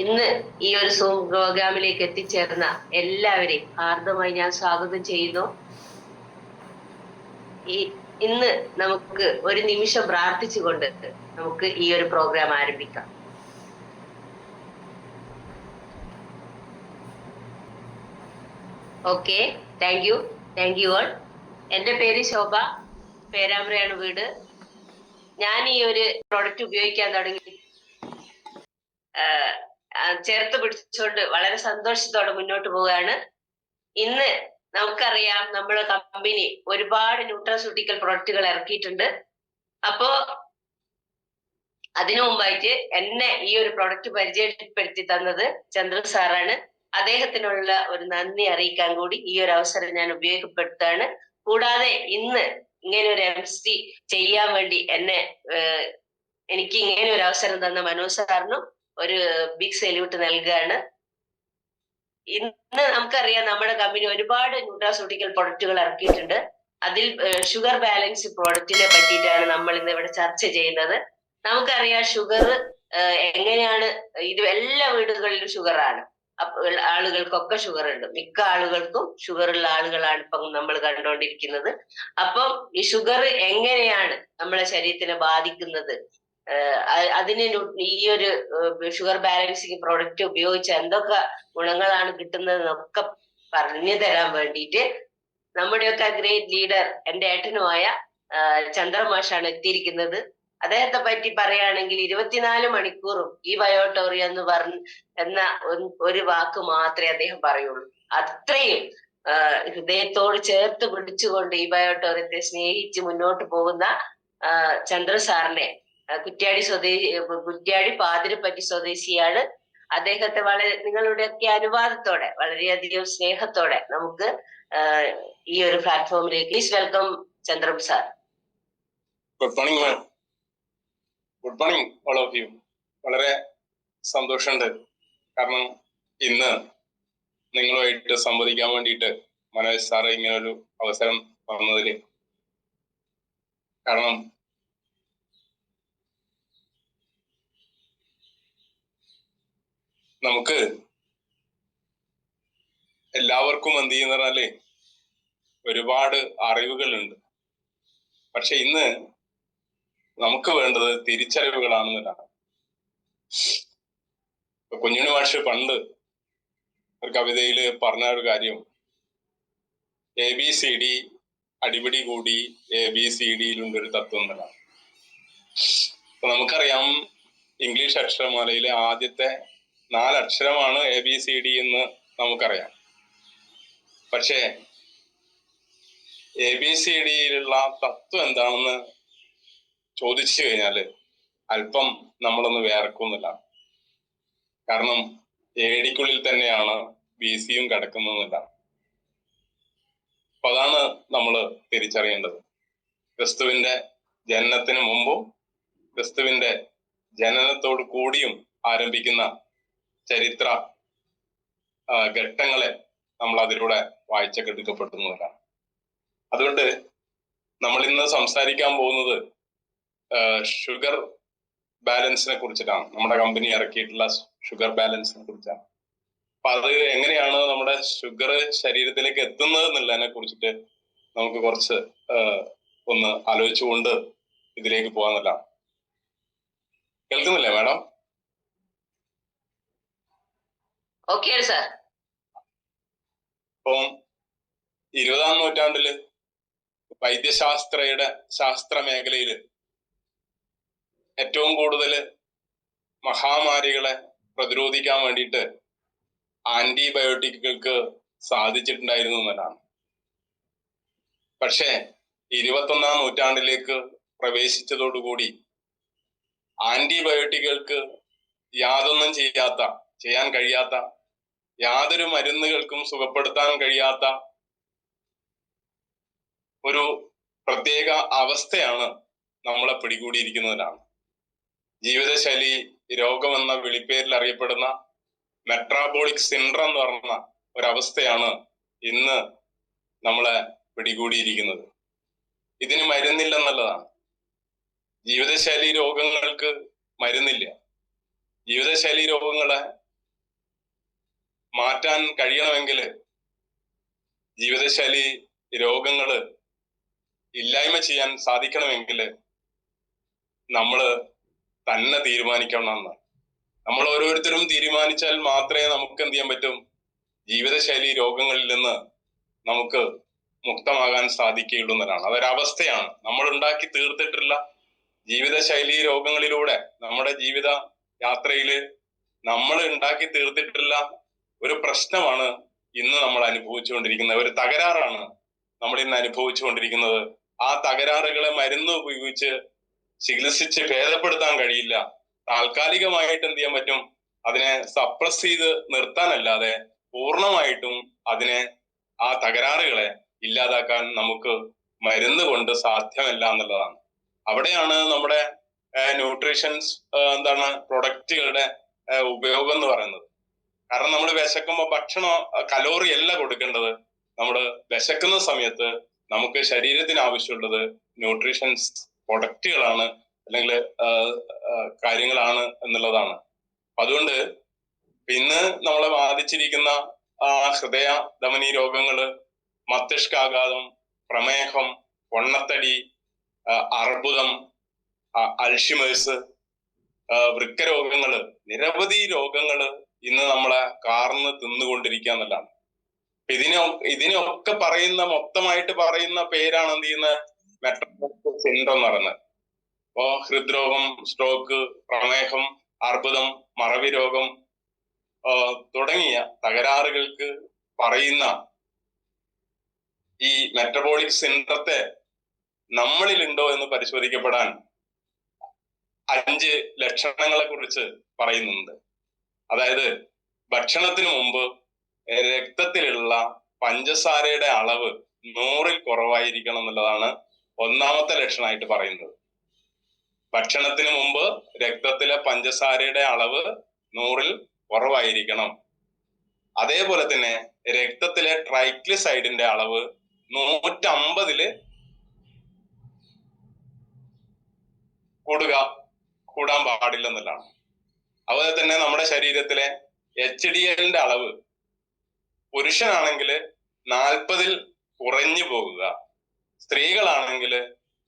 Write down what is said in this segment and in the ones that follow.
ഇന്ന് ഈ ഒരു സൂം പ്രോഗ്രാമിലേക്ക് എത്തിച്ചേർന്ന എല്ലാവരെയും ഹാർദമായി ഞാൻ സ്വാഗതം ചെയ്യുന്നു. ഇന്ന് നമുക്ക് ഒരു നിമിഷം പ്രാർത്ഥിച്ചുകൊണ്ട് നമുക്ക് ഈ ഒരു പ്രോഗ്രാം ആരംഭിക്കാം. Okay, thank you all. എൻ്റെ പേര് ശോഭ, പേരാമ്പ്രയാണ് വീട്. ഞാൻ ഈ ഒരു പ്രോഡക്റ്റ് ഉപയോഗിക്കാൻ തുടങ്ങി ചേർത്ത് പിടിച്ചുകൊണ്ട് വളരെ സന്തോഷത്തോടെ മുന്നോട്ട് പോവുകയാണ്. ഇന്ന് നമുക്കറിയാം നമ്മുടെ കമ്പനി ഒരുപാട് ന്യൂട്രാസ്യൂട്ടിക്കൽ പ്രൊഡക്റ്റുകൾ ഇറക്കിയിട്ടുണ്ട്. അപ്പോ അതിനു മുമ്പായിട്ട് എന്നെ ഈ ഒരു പ്രൊഡക്റ്റ് പരിചയപ്പെടുത്തി തന്നത് ചന്ദ്രൻ സാറാണ്. അദ്ദേഹത്തിനുള്ള ഒരു നന്ദി അറിയിക്കാൻ കൂടി ഈ ഒരു അവസരം ഞാൻ ഉപയോഗപ്പെടുത്താണ്. കൂടാതെ ഇന്ന് ഇങ്ങനെ ഒരു MC ചെയ്യാൻ വേണ്ടി എനിക്ക് ഇങ്ങനെ ഒരു അവസരം തന്ന മനോജ് സാറിനും ഒരു ബിഗ് സല്യൂട്ട് നൽകുകയാണ്. ഇന്ന് നമുക്കറിയാം നമ്മുടെ കമ്പനി ഒരുപാട് ന്യൂട്രാസ്യൂട്ടിക്കൽ പ്രൊഡക്റ്റുകൾ ഇറക്കിയിട്ടുണ്ട്. അതിൽ ഷുഗർ ബാലൻസ് പ്രോഡക്റ്റിനെ പറ്റിയിട്ടാണ് നമ്മൾ ഇന്ന് ഇവിടെ ചർച്ച ചെയ്യുന്നത്. നമുക്കറിയാം ഷുഗർ എങ്ങനെയാണ്, ഇത് എല്ലാ വീടുകളിലും ഷുഗറാണ്. ആളുകൾക്കൊക്കെ ഷുഗർ ഉണ്ട്. മിക്ക ആളുകൾക്കും ഷുഗർ ഉള്ള ആളുകളാണ് ഇപ്പം നമ്മൾ കണ്ടുകൊണ്ടിരിക്കുന്നത്. അപ്പം ഈ ഷുഗർ എങ്ങനെയാണ് നമ്മളെ ശരീരത്തിനെ ബാധിക്കുന്നത്, അതിന് ഈ ഒരു ഷുഗർ ബാലൻസിങ് പ്രോഡക്റ്റ് ഉപയോഗിച്ച് എന്തൊക്കെ ഗുണങ്ങളാണ് കിട്ടുന്നതെന്നൊക്കെ പറഞ്ഞു തരാൻ വേണ്ടിയിട്ട് നമ്മുടെയൊക്കെ ഗ്രേറ്റ് ലീഡർ എൻ്റെ ഏട്ടനുമായ ചന്ദ്രമാഷാണ് എത്തിയിരിക്കുന്നത്. അദ്ദേഹത്തെ പറ്റി പറയുകയാണെങ്കിൽ 24 മണിക്കൂറും ഈ ബയോട്ടോറിയ എന്ന ഒരു വാക്ക് മാത്രമേ അദ്ദേഹം പറയുള്ളൂ. അത്രയും ഹൃദയത്തോട് ചേർത്ത് പിടിച്ചുകൊണ്ട് ഈ ബയോട്ടോറിയത്തെ സ്നേഹിച്ച് മുന്നോട്ട് പോകുന്ന ചന്ദ്ര സാറിനെ, കുറ്റ്യാടി പാതിരപ്പറ്റി സ്വദേശിയാണ്. അദ്ദേഹത്തെ നിങ്ങളുടെയൊക്കെ അനുവാദത്തോടെ വളരെയധികം സ്നേഹത്തോടെ നമുക്ക് ഈ ഒരു പ്ലാറ്റ്ഫോമിലേക്ക് please welcome Chandram sir. Good morning ma'am. Good morning all of you. വളരെ സന്തോഷമുണ്ട്, കാരണം ഇന്ന് നിങ്ങളുമായിട്ട് സംവദിക്കാൻ വേണ്ടിയിട്ട് മനോജ് സാറ് ഇങ്ങനെ ഒരു അവസരം തന്നതിൽ. കാരണം നമുക്ക് എല്ലാവർക്കും എന്ത് ചെയ്യുന്ന പറഞ്ഞാല് ഒരുപാട് അറിവുകളുണ്ട്. പക്ഷെ ഇന്ന് നമുക്ക് വേണ്ടത് തിരിച്ചറിവുകളാണെന്നതാണ്. കുഞ്ഞുണ്ണി മാഷ് പണ്ട് ഒരു കവിതയിൽ പറഞ്ഞ ഒരു കാര്യം, ABCD അടിപിടി കൂടി ABCDയിലുണ്ടൊരു തത്വം എന്നതാണ്. അപ്പൊ നമുക്കറിയാം, ഇംഗ്ലീഷ് അക്ഷരമാലയിലെ ആദ്യത്തെ 4 അക്ഷരമാണ് ABCD എന്ന് നമുക്കറിയാം. പക്ഷേ ABCDയിലുള്ള തത്വം എന്താണെന്ന് ചോദിച്ചു കഴിഞ്ഞാല് അല്പം നമ്മളൊന്ന് വേർക്കുന്നില്ല. കാരണം ADക്കുള്ളിൽ തന്നെയാണ് BCയും കിടക്കുന്നതെന്നില്ല. അപ്പൊ അതാണ് നമ്മൾ തിരിച്ചറിയേണ്ടത്. ക്രിസ്തുവിന്റെ ജനനത്തിന് മുമ്പും ക്രിസ്തുവിന്റെ ജനനത്തോട് കൂടിയും ആരംഭിക്കുന്ന ചരിത്ര ഘട്ടങ്ങളെ നമ്മൾ അതിലൂടെ വായിച്ചെടുക്കപ്പെടുന്നവരാണ്. അതുകൊണ്ട് നമ്മൾ ഇന്ന് സംസാരിക്കാൻ പോകുന്നത് ഷുഗർ ബാലൻസിനെ കുറിച്ചിട്ടാണ്. നമ്മുടെ കമ്പനി ഇറക്കിയിട്ടുള്ള ഷുഗർ ബാലൻസിനെ കുറിച്ചാണ്. അപ്പൊ അത് എങ്ങനെയാണ് നമ്മുടെ ഷുഗർ ശരീരത്തിലേക്ക് എത്തുന്നത് എന്നുള്ളതിനെ കുറിച്ചിട്ട് നമുക്ക് കുറച്ച് ഒന്ന് ആലോചിച്ചുകൊണ്ട് ഇതിലേക്ക് പോകാമെന്നല്ല. കേൾക്കുന്നില്ലേ മാഡം? Okay sir. അപ്പം 20-ാം നൂറ്റാണ്ടില് ശാസ്ത്ര മേഖലയിൽ ഏറ്റവും കൂടുതൽ മഹാമാരികളെ പ്രതിരോധിക്കാൻ വേണ്ടിയിട്ട് ആന്റിബയോട്ടിക്കുകൾക്ക് സാധിച്ചിട്ടുണ്ടായിരുന്നു എന്നതാണ്. പക്ഷേ 21-ാം നൂറ്റാണ്ടിലേക്ക് പ്രവേശിച്ചതോടുകൂടി ആന്റിബയോട്ടിക്കുകൾക്ക് യാതൊന്നും ചെയ്യാൻ കഴിയാത്ത, യാതൊരു മരുന്നുകൾക്കും സുഖപ്പെടുത്താൻ കഴിയാത്ത ഒരു പ്രത്യേക അവസ്ഥയാണ് നമ്മളെ പിടികൂടിയിരിക്കുന്നതിനാണ്. ജീവിതശൈലി രോഗമെന്ന വിളിപ്പേരിൽ അറിയപ്പെടുന്ന മെട്രാബോളിക് സിൻഡ്രം എന്ന് പറഞ്ഞ ഒരവസ്ഥയാണ് ഇന്ന് നമ്മളെ പിടികൂടിയിരിക്കുന്നത്. ഇതിന് മരുന്നില്ലെന്നുള്ളതാണ്. ജീവിതശൈലി രോഗങ്ങൾക്ക് മരുന്നില്ല. ജീവിതശൈലി രോഗങ്ങളെ മാറ്റാൻ കഴിയണമെങ്കിൽ, ജീവിതശൈലി രോഗങ്ങള് ഇല്ലായ്മ ചെയ്യാൻ സാധിക്കണമെങ്കിൽ നമ്മള് തന്നെ തീരുമാനിക്കണമെന്ന്. നമ്മൾ ഓരോരുത്തരും തീരുമാനിച്ചാൽ മാത്രമേ നമുക്ക് എന്ത് ചെയ്യാൻ പറ്റും, ജീവിതശൈലി രോഗങ്ങളിൽ നിന്ന് നമുക്ക് മുക്തമാകാൻ സാധിക്കുകയുള്ളൂ എന്നതാണ്. അതൊരവസ്ഥയാണ്. നമ്മൾ ഉണ്ടാക്കി തീർത്തിട്ടുള്ള ജീവിതശൈലി രോഗങ്ങളിലൂടെ നമ്മുടെ ജീവിത യാത്രയില് നമ്മൾ ഉണ്ടാക്കി തീർത്തിട്ടുള്ള ഒരു പ്രശ്നമാണ് ഇന്ന് നമ്മൾ അനുഭവിച്ചുകൊണ്ടിരിക്കുന്നത്. ഒരു തകരാറാണ് നമ്മൾ ഇന്ന് അനുഭവിച്ചുകൊണ്ടിരിക്കുന്നത്. ആ തകരാറുകളെ മരുന്ന് ഉപയോഗിച്ച് ചികിത്സിച്ച് ഭേദപ്പെടുത്താൻ കഴിയില്ല. താൽക്കാലികമായിട്ട് എന്ത് ചെയ്യാൻ പറ്റും, അതിനെ സപ്രസ് ചെയ്ത് നിർത്താനല്ലാതെ പൂർണ്ണമായിട്ടും അതിനെ, ആ തകരാറുകളെ ഇല്ലാതാക്കാൻ നമുക്ക് മരുന്ന് കൊണ്ട് സാധ്യമല്ല എന്നുള്ളതാണ്. അവിടെയാണ് നമ്മുടെ ന്യൂട്രീഷൻസ് പ്രൊഡക്റ്റുകളുടെ ഉപയോഗം എന്ന് പറയുന്നത്. കാരണം നമ്മൾ വിശക്കുമ്പോൾ ഭക്ഷണം കലോറി അല്ല കൊടുക്കേണ്ടത്. നമ്മൾ വിശക്കുന്ന സമയത്ത് നമുക്ക് ശരീരത്തിന് ആവശ്യമുള്ളത് ന്യൂട്രീഷൻസ് പ്രൊഡക്റ്റുകളാണ്, അല്ലെങ്കിൽ കാര്യങ്ങളാണ് എന്നുള്ളതാണ്. അതുകൊണ്ട് ഇന്ന് നമ്മളെ ബാധിച്ചിരിക്കുന്ന ഹൃദയ ധമനി രോഗങ്ങള്, മസ്തിഷ്കാഘാതം, പ്രമേഹം, പൊണ്ണത്തടി, അർബുദം, അൾഷിമേഴ്സ്, വൃക്ക രോഗങ്ങള്, നിരവധി രോഗങ്ങള് ഇന്ന് നമ്മളെ കാർന്ന് തിന്നുകൊണ്ടിരിക്കുക എന്നുള്ളതാണ്. ഇതിനൊക്കെ മൊത്തമായിട്ട് പറയുന്ന പേരാണ് എന്ത് ചെയ്യുന്നത്, മെറ്റബോളിക് സിൻഡ്രോം എന്ന് പറയുന്നത്. അപ്പോ ഹൃദ്രോഗം, സ്ട്രോക്ക്, പ്രമേഹം, അർബുദം, മറവി രോഗം തുടങ്ങിയ തകരാറുകൾക്ക് പറയുന്ന ഈ മെറ്റബോളിക് സിൻഡ്രത്തെ നമ്മളിലുണ്ടോ എന്ന് പരിശോധിക്കപ്പെടാൻ 5 ലക്ഷണങ്ങളെ കുറിച്ച് പറയുന്നുണ്ട്. അതായത് ഭക്ഷണത്തിന് മുമ്പ് രക്തത്തിലുള്ള പഞ്ചസാരയുടെ അളവ് 100-ൽ കുറവായിരിക്കണം എന്നുള്ളതാണ് ഒന്നാമത്തെ ലക്ഷണമായിട്ട് പറയുന്നത്. ഭക്ഷണത്തിന് മുമ്പ് രക്തത്തിലെ പഞ്ചസാരയുടെ അളവ് 100-ൽ കുറവായിരിക്കണം. അതേപോലെ തന്നെ രക്തത്തിലെ ട്രൈഗ്ലിസൈഡിന്റെ അളവ് 150-ൽ കൂടാൻ പാടില്ലെന്നുള്ളതാണ്. അതുപോലെ തന്നെ നമ്മുടെ ശരീരത്തിലെ HDL-ന്റെ അളവ് പുരുഷനാണെങ്കിൽ 40-ൽ കുറഞ്ഞു പോകുക, സ്ത്രീകളാണെങ്കിൽ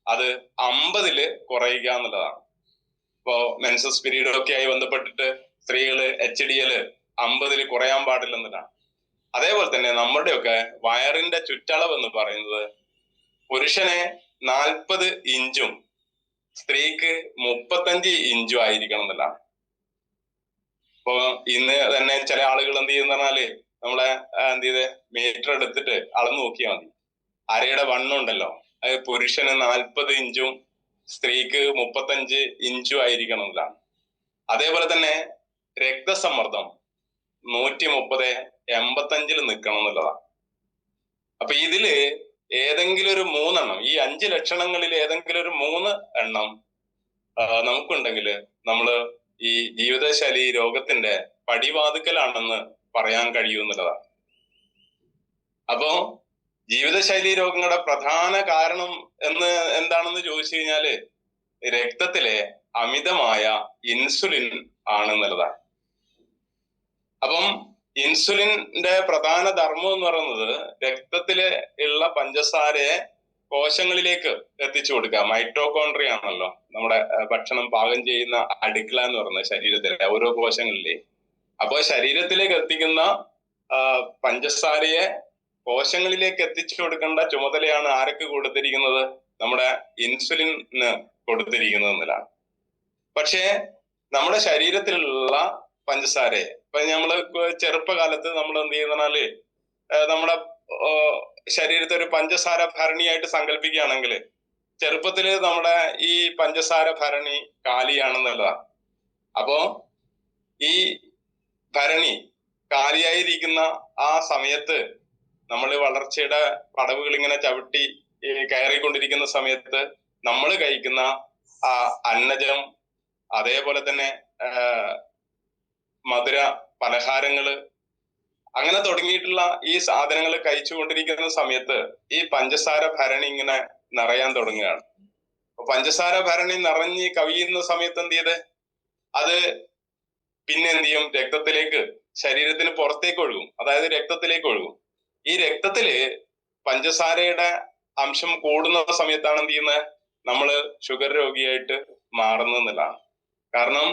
അത് 50-ൽ കുറയുക എന്നുള്ളതാണ്. ഇപ്പോ മെൻസസ് പീരീഡ് ഒക്കെ ആയി ബന്ധപ്പെട്ടിട്ട് സ്ത്രീകള് HDL 50-ൽ കുറയാൻ പാടില്ലെന്നതാണ്. അതേപോലെ തന്നെ നമ്മുടെയൊക്കെ വയറിന്റെ ചുറ്റളവ് എന്ന് പറയുന്നത് പുരുഷനെ 40 ഇഞ്ചും സ്ത്രീക്ക് 35 ഇഞ്ചും ആയിരിക്കണം എന്നതാണ്. ഇപ്പൊ ഇന്ന് തന്നെ ചില ആളുകൾ എന്ത് ചെയ്യുന്ന പറഞ്ഞാല് നമ്മളെ മീറ്റർ എടുത്തിട്ട് അളന്നു നോക്കിയാൽ മതി. അരയുടെ വണ്ണം ഉണ്ടല്ലോ, അത് പുരുഷന് 40 ഇഞ്ചും സ്ത്രീക്ക് 35 ഇഞ്ചും ആയിരിക്കണം എന്നതാണ്. അതേപോലെ തന്നെ രക്തസമ്മർദ്ദം 130/85-ൽ നിൽക്കണം എന്നുള്ളതാണ്. അപ്പൊ ഇതില് ഏതെങ്കിലും ഒരു 3 എണ്ണം, ഈ 5 ലക്ഷണങ്ങളിൽ ഏതെങ്കിലും ഒരു 3 എണ്ണം നമുക്കുണ്ടെങ്കിൽ നമ്മള് ഈ ജീവിതശൈലി രോഗത്തിന്റെ പടിവാതുക്കലാണെന്ന് പറയാൻ കഴിയുമെന്നുള്ളതാണ്. അപ്പോ ജീവിതശൈലി രോഗങ്ങളുടെ പ്രധാന കാരണം എന്താണെന്ന് ചോദിച്ചു കഴിഞ്ഞാല് രക്തത്തിലെ അമിതമായ ഇൻസുലിൻ ആണെന്നുള്ളതാണ്. അപ്പം ഇൻസുലിന്റെ പ്രധാന ധർമ്മം എന്ന് പറയുന്നത് രക്തത്തില് ഉള്ള പഞ്ചസാരയെ കോശങ്ങളിലേക്ക് എത്തിച്ചു കൊടുക്കുക. മൈറ്റോകോൺട്രിയ ആണല്ലോ നമ്മുടെ ഭക്ഷണം പാകം ചെയ്യുന്ന അടുക്കള എന്ന് പറയുന്നത് ശരീരത്തിലെ ഓരോ കോശങ്ങളിലെ. അപ്പൊ ശരീരത്തിലേക്ക് എത്തിക്കുന്ന പഞ്ചസാരയെ കോശങ്ങളിലേക്ക് എത്തിച്ചു കൊടുക്കേണ്ട ചുമതലയാണ് ആരൊക്കെ കൊടുത്തിരിക്കുന്നത്, നമ്മുടെ ഇൻസുലിന് കൊടുത്തിരിക്കുന്നത് എന്നതാണ്. പക്ഷേ നമ്മുടെ ശരീരത്തിലുള്ള പഞ്ചസാരയെ ഇപ്പൊ നമ്മള് ചെറുപ്പകാലത്ത് നമ്മൾ എന്ത് ചെയ്യുന്നാല് നമ്മുടെ ശരീരത്തെ ഒരു പഞ്ചസാര ഭരണിയായിട്ട് സങ്കല്പിക്കുകയാണെങ്കിൽ ചെറുപ്പത്തില് നമ്മുടെ ഈ പഞ്ചസാര ഭരണി കാലിയാണെന്നുള്ളതാണ്. അപ്പോ ഈ ഭരണി കാലിയായിരിക്കുന്ന ആ സമയത്ത് നമ്മൾ വളർച്ചയുടെ പടവുകൾ ഇങ്ങനെ ചവിട്ടി കയറിക്കൊണ്ടിരിക്കുന്ന സമയത്ത് നമ്മൾ കഴിക്കുന്ന അന്നജം, അതേപോലെ തന്നെ മധുര പലഹാരങ്ങള്, അങ്ങനെ തുടങ്ങിയിട്ടുള്ള ഈ സാധനങ്ങൾ കഴിച്ചുകൊണ്ടിരിക്കുന്ന സമയത്ത് ഈ പഞ്ചസാര ഭരണി ഇങ്ങനെ നിറയാൻ തുടങ്ങുകയാണ്. അപ്പൊ പഞ്ചസാര ഭരണി നിറഞ്ഞ് കവിയുന്ന സമയത്ത് എന്ത് ചെയ്ത് അത് പിന്നെ എന്ത് ചെയ്യും, രക്തത്തിലേക്ക് ശരീരത്തിന് പുറത്തേക്ക് ഒഴുകും, അതായത് രക്തത്തിലേക്ക് ഒഴുകും. ഈ രക്തത്തില് പഞ്ചസാരയുടെ അംശം കൂടുന്ന സമയത്താണ് എന്ത് ചെയ്യുന്നത്, നമ്മള് ഷുഗർ രോഗിയായിട്ട് മാറുന്നതാണ്. കാരണം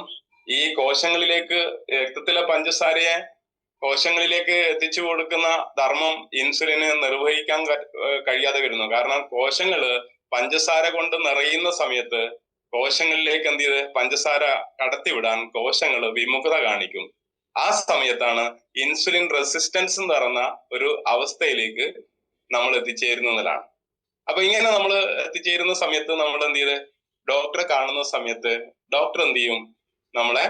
ഈ കോശങ്ങളിലേക്ക് രക്തത്തിലെ പഞ്ചസാരയെ കോശങ്ങളിലേക്ക് എത്തിച്ചു കൊടുക്കുന്ന ധർമ്മം ഇൻസുലിന് നിർവഹിക്കാൻ കഴിയാതെ വരുന്നു. കാരണം കോശങ്ങള് പഞ്ചസാര കൊണ്ട് നിറയുന്ന സമയത്ത് കോശങ്ങളിലേക്ക് എന്ത് ചെയ്ത് പഞ്ചസാര കടത്തിവിടാൻ കോശങ്ങൾ വിമുഖത കാണിക്കും. ആ സമയത്താണ് ഇൻസുലിൻ റെസിസ്റ്റൻസ് എന്ന് പറയുന്ന ഒരു അവസ്ഥയിലേക്ക് നമ്മൾ എത്തിച്ചേരുന്നതിലാണ്. അപ്പൊ ഇങ്ങനെ നമ്മൾ എത്തിച്ചേരുന്ന സമയത്ത് നമ്മൾ എന്ത് ചെയ്ത് ഡോക്ടറെ കാണുന്ന സമയത്ത് ഡോക്ടർ എന്ത് ചെയ്യും, നമ്മളെ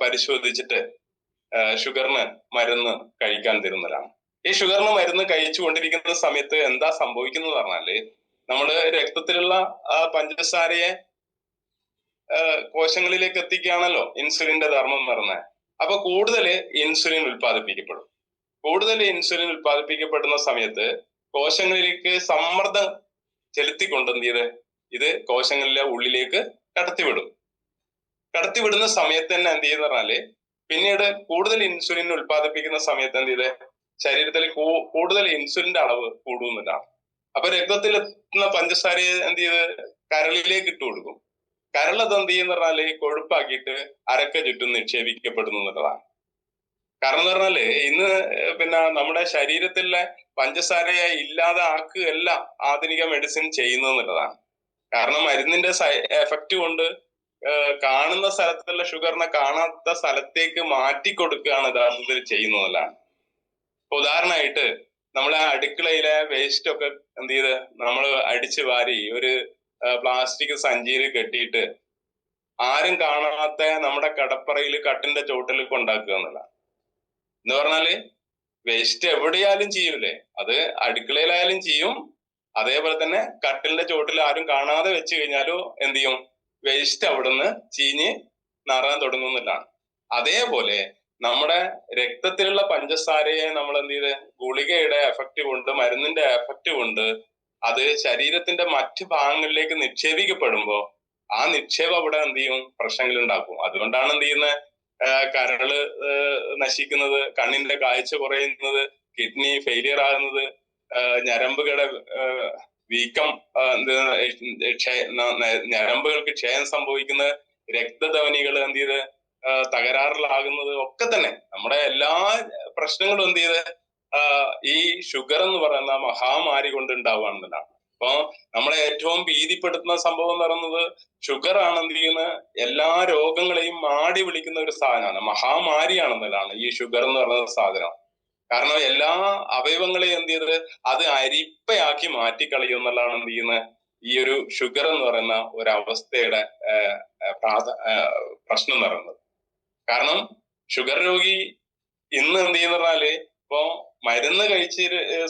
പരിശോധിച്ചിട്ട് ഷുഗറിന് മരുന്ന് കഴിക്കാൻ തരുന്നതാണ്. ഈ ഷുഗറിന് മരുന്ന് കഴിച്ചുകൊണ്ടിരിക്കുന്ന സമയത്ത് എന്താ സംഭവിക്കുന്നത് പറഞ്ഞാല്, നമ്മുടെ രക്തത്തിലുള്ള ആ പഞ്ചസാരയെ കോശങ്ങളിലേക്ക് എത്തിക്കുകയാണല്ലോ ഇൻസുലിന്റെ ധർമ്മം പറഞ്ഞത്. അപ്പൊ കൂടുതൽ ഇൻസുലിൻ ഉൽപ്പാദിപ്പിക്കപ്പെടും. കൂടുതൽ ഇൻസുലിൻ ഉൽപ്പാദിപ്പിക്കപ്പെടുന്ന സമയത്ത് കോശങ്ങളിലേക്ക് സമ്മർദ്ദം ചെലുത്തിക്കൊണ്ട് എന്ത് ചെയ്ത് ഇത് കോശങ്ങളിലെ ഉള്ളിലേക്ക് കടത്തിവിടും. കടത്തിവിടുന്ന സമയത്ത് തന്നെ എന്ത് ചെയ്യുന്ന പറഞ്ഞാല് പിന്നീട് കൂടുതൽ ഇൻസുലിൻ ഉൽപ്പാദിപ്പിക്കുന്ന സമയത്ത് എന്ത് ചെയ്ത് ശരീരത്തിൽ കൂടുതൽ ഇൻസുലിന്റെ അളവ് കൂടുന്നതാണ്. അപ്പൊ രക്തത്തിലെത്തുന്ന പഞ്ചസാരയെ എന്ത് ചെയ്ത് കരളിലേക്ക് ഇട്ട് കൊടുക്കും. കരളത് എന്ത് ചെയ്യുന്ന പറഞ്ഞാല് കൊഴുപ്പാക്കിയിട്ട് അരക്ക ചുറ്റും നിക്ഷേപിക്കപ്പെടുന്നു എന്നുള്ളതാണ്. കാരണം എന്ന് പറഞ്ഞാല് ഇന്ന് നമ്മുടെ ശരീരത്തിലെ പഞ്ചസാരയെ ഇല്ലാതെ ആക്കുകയല്ല ആധുനിക മെഡിസിൻ ചെയ്യുന്നതെന്നുള്ളതാണ്. കാരണം മരുന്നിന്റെ എഫക്റ്റ് കൊണ്ട് കാണുന്ന സ്ഥലത്തുള്ള ഷുഗറിനെ കാണാത്ത സ്ഥലത്തേക്ക് മാറ്റി കൊടുക്കുകയാണ് യഥാർത്ഥത്തിൽ ചെയ്യുന്നതെന്നുള്ളതാണ്. ഉദാഹരണമായിട്ട് നമ്മളെ അടുക്കളയിലെ വേസ്റ്റ് ഒക്കെ എന്ത് ചെയ്ത് നമ്മൾ അടിച്ചു വാരി ഒരു പ്ലാസ്റ്റിക് സഞ്ചിയിൽ കെട്ടിയിട്ട് ആരും കാണാത്ത നമ്മുടെ കടപ്പറയിൽ കട്ടിന്റെ ചോട്ടിൽ കൊണ്ടാക്കുക എന്നുള്ള എന്ന് പറഞ്ഞാല് വേസ്റ്റ് എവിടെയാലും ചെയ്യൂലേ, അത് അടുക്കളയിലായാലും ചെയ്യും. അതേപോലെ തന്നെ കട്ടിലിന്റെ ചോട്ടിൽ ആരും കാണാതെ വെച്ച് കഴിഞ്ഞാലും എന്ത് ചെയ്യും, വേസ്റ്റ് അവിടുന്ന് ചീഞ്ഞ് നാറാൻ തുടങ്ങുന്നതാണ്. അതേപോലെ നമ്മുടെ രക്തത്തിലുള്ള പഞ്ചസാരയെ നമ്മൾ എന്ത് ചെയ്ത് ഗുളികയുടെ എഫക്റ്റ് കൊണ്ട് മരുന്നിന്റെ എഫക്റ്റ് കൊണ്ട് അത് ശരീരത്തിന്റെ മറ്റു ഭാഗങ്ങളിലേക്ക് നിക്ഷേപിക്കപ്പെടുമ്പോ ആ നിക്ഷേപം അവിടെ എന്ത് ചെയ്യും, പ്രശ്നങ്ങൾ ഉണ്ടാക്കും. അതുകൊണ്ടാണ് എന്ത് ചെയ്യുന്നത്, കരള് നശിക്കുന്നത്, കണ്ണിന്റെ കാഴ്ച കുറയുന്നത്, കിഡ്നി ഫെയിലിയർ ആകുന്നത്, ഞരമ്പുകളുടെ വീക്കം, ഞരമ്പുകൾക്ക് ക്ഷയം സംഭവിക്കുന്നത്, രക്തധമനികൾ എന്ത് ചെയ്ത് തകരാറിലാകുന്നത് ഒക്കെ തന്നെ നമ്മുടെ എല്ലാ പ്രശ്നങ്ങളും എന്ത് ചെയ്ത് ഈ ഷുഗർ എന്ന് പറയുന്ന മഹാമാരി കൊണ്ട് ഉണ്ടാവുകയാണെന്നുള്ളതാണ്. അപ്പൊ നമ്മളെ ഏറ്റവും ഭീതിപ്പെടുത്തുന്ന സംഭവം എന്ന് പറയുന്നത് ഷുഗർ ആണ് എന്ത് ചെയ്യുന്ന എല്ലാ രോഗങ്ങളെയും മാടി വിളിക്കുന്ന ഒരു സാധനമാണ്, മഹാമാരിയാണെന്നുള്ളതാണ് ഈ ഷുഗർ എന്ന് പറയുന്ന സാധനം. കാരണം എല്ലാ അവയവങ്ങളെയും എന്ത് ചെയ്തത് അത് അരിപ്പയാക്കി മാറ്റിക്കളയും എന്നുള്ളതാണ് എന്ത് ചെയ്യുന്നത് ഈ ഒരു ഷുഗർ എന്ന് പറയുന്ന ഒരവസ്ഥയുടെ പ്രശ്നം എന്ന് പറയുന്നത്. കാരണം ഷുഗർ രോഗി ഇന്ന് എന്ത് ചെയ്യുന്ന പറഞ്ഞാല് ഇപ്പൊ മരുന്ന് കഴിച്ച്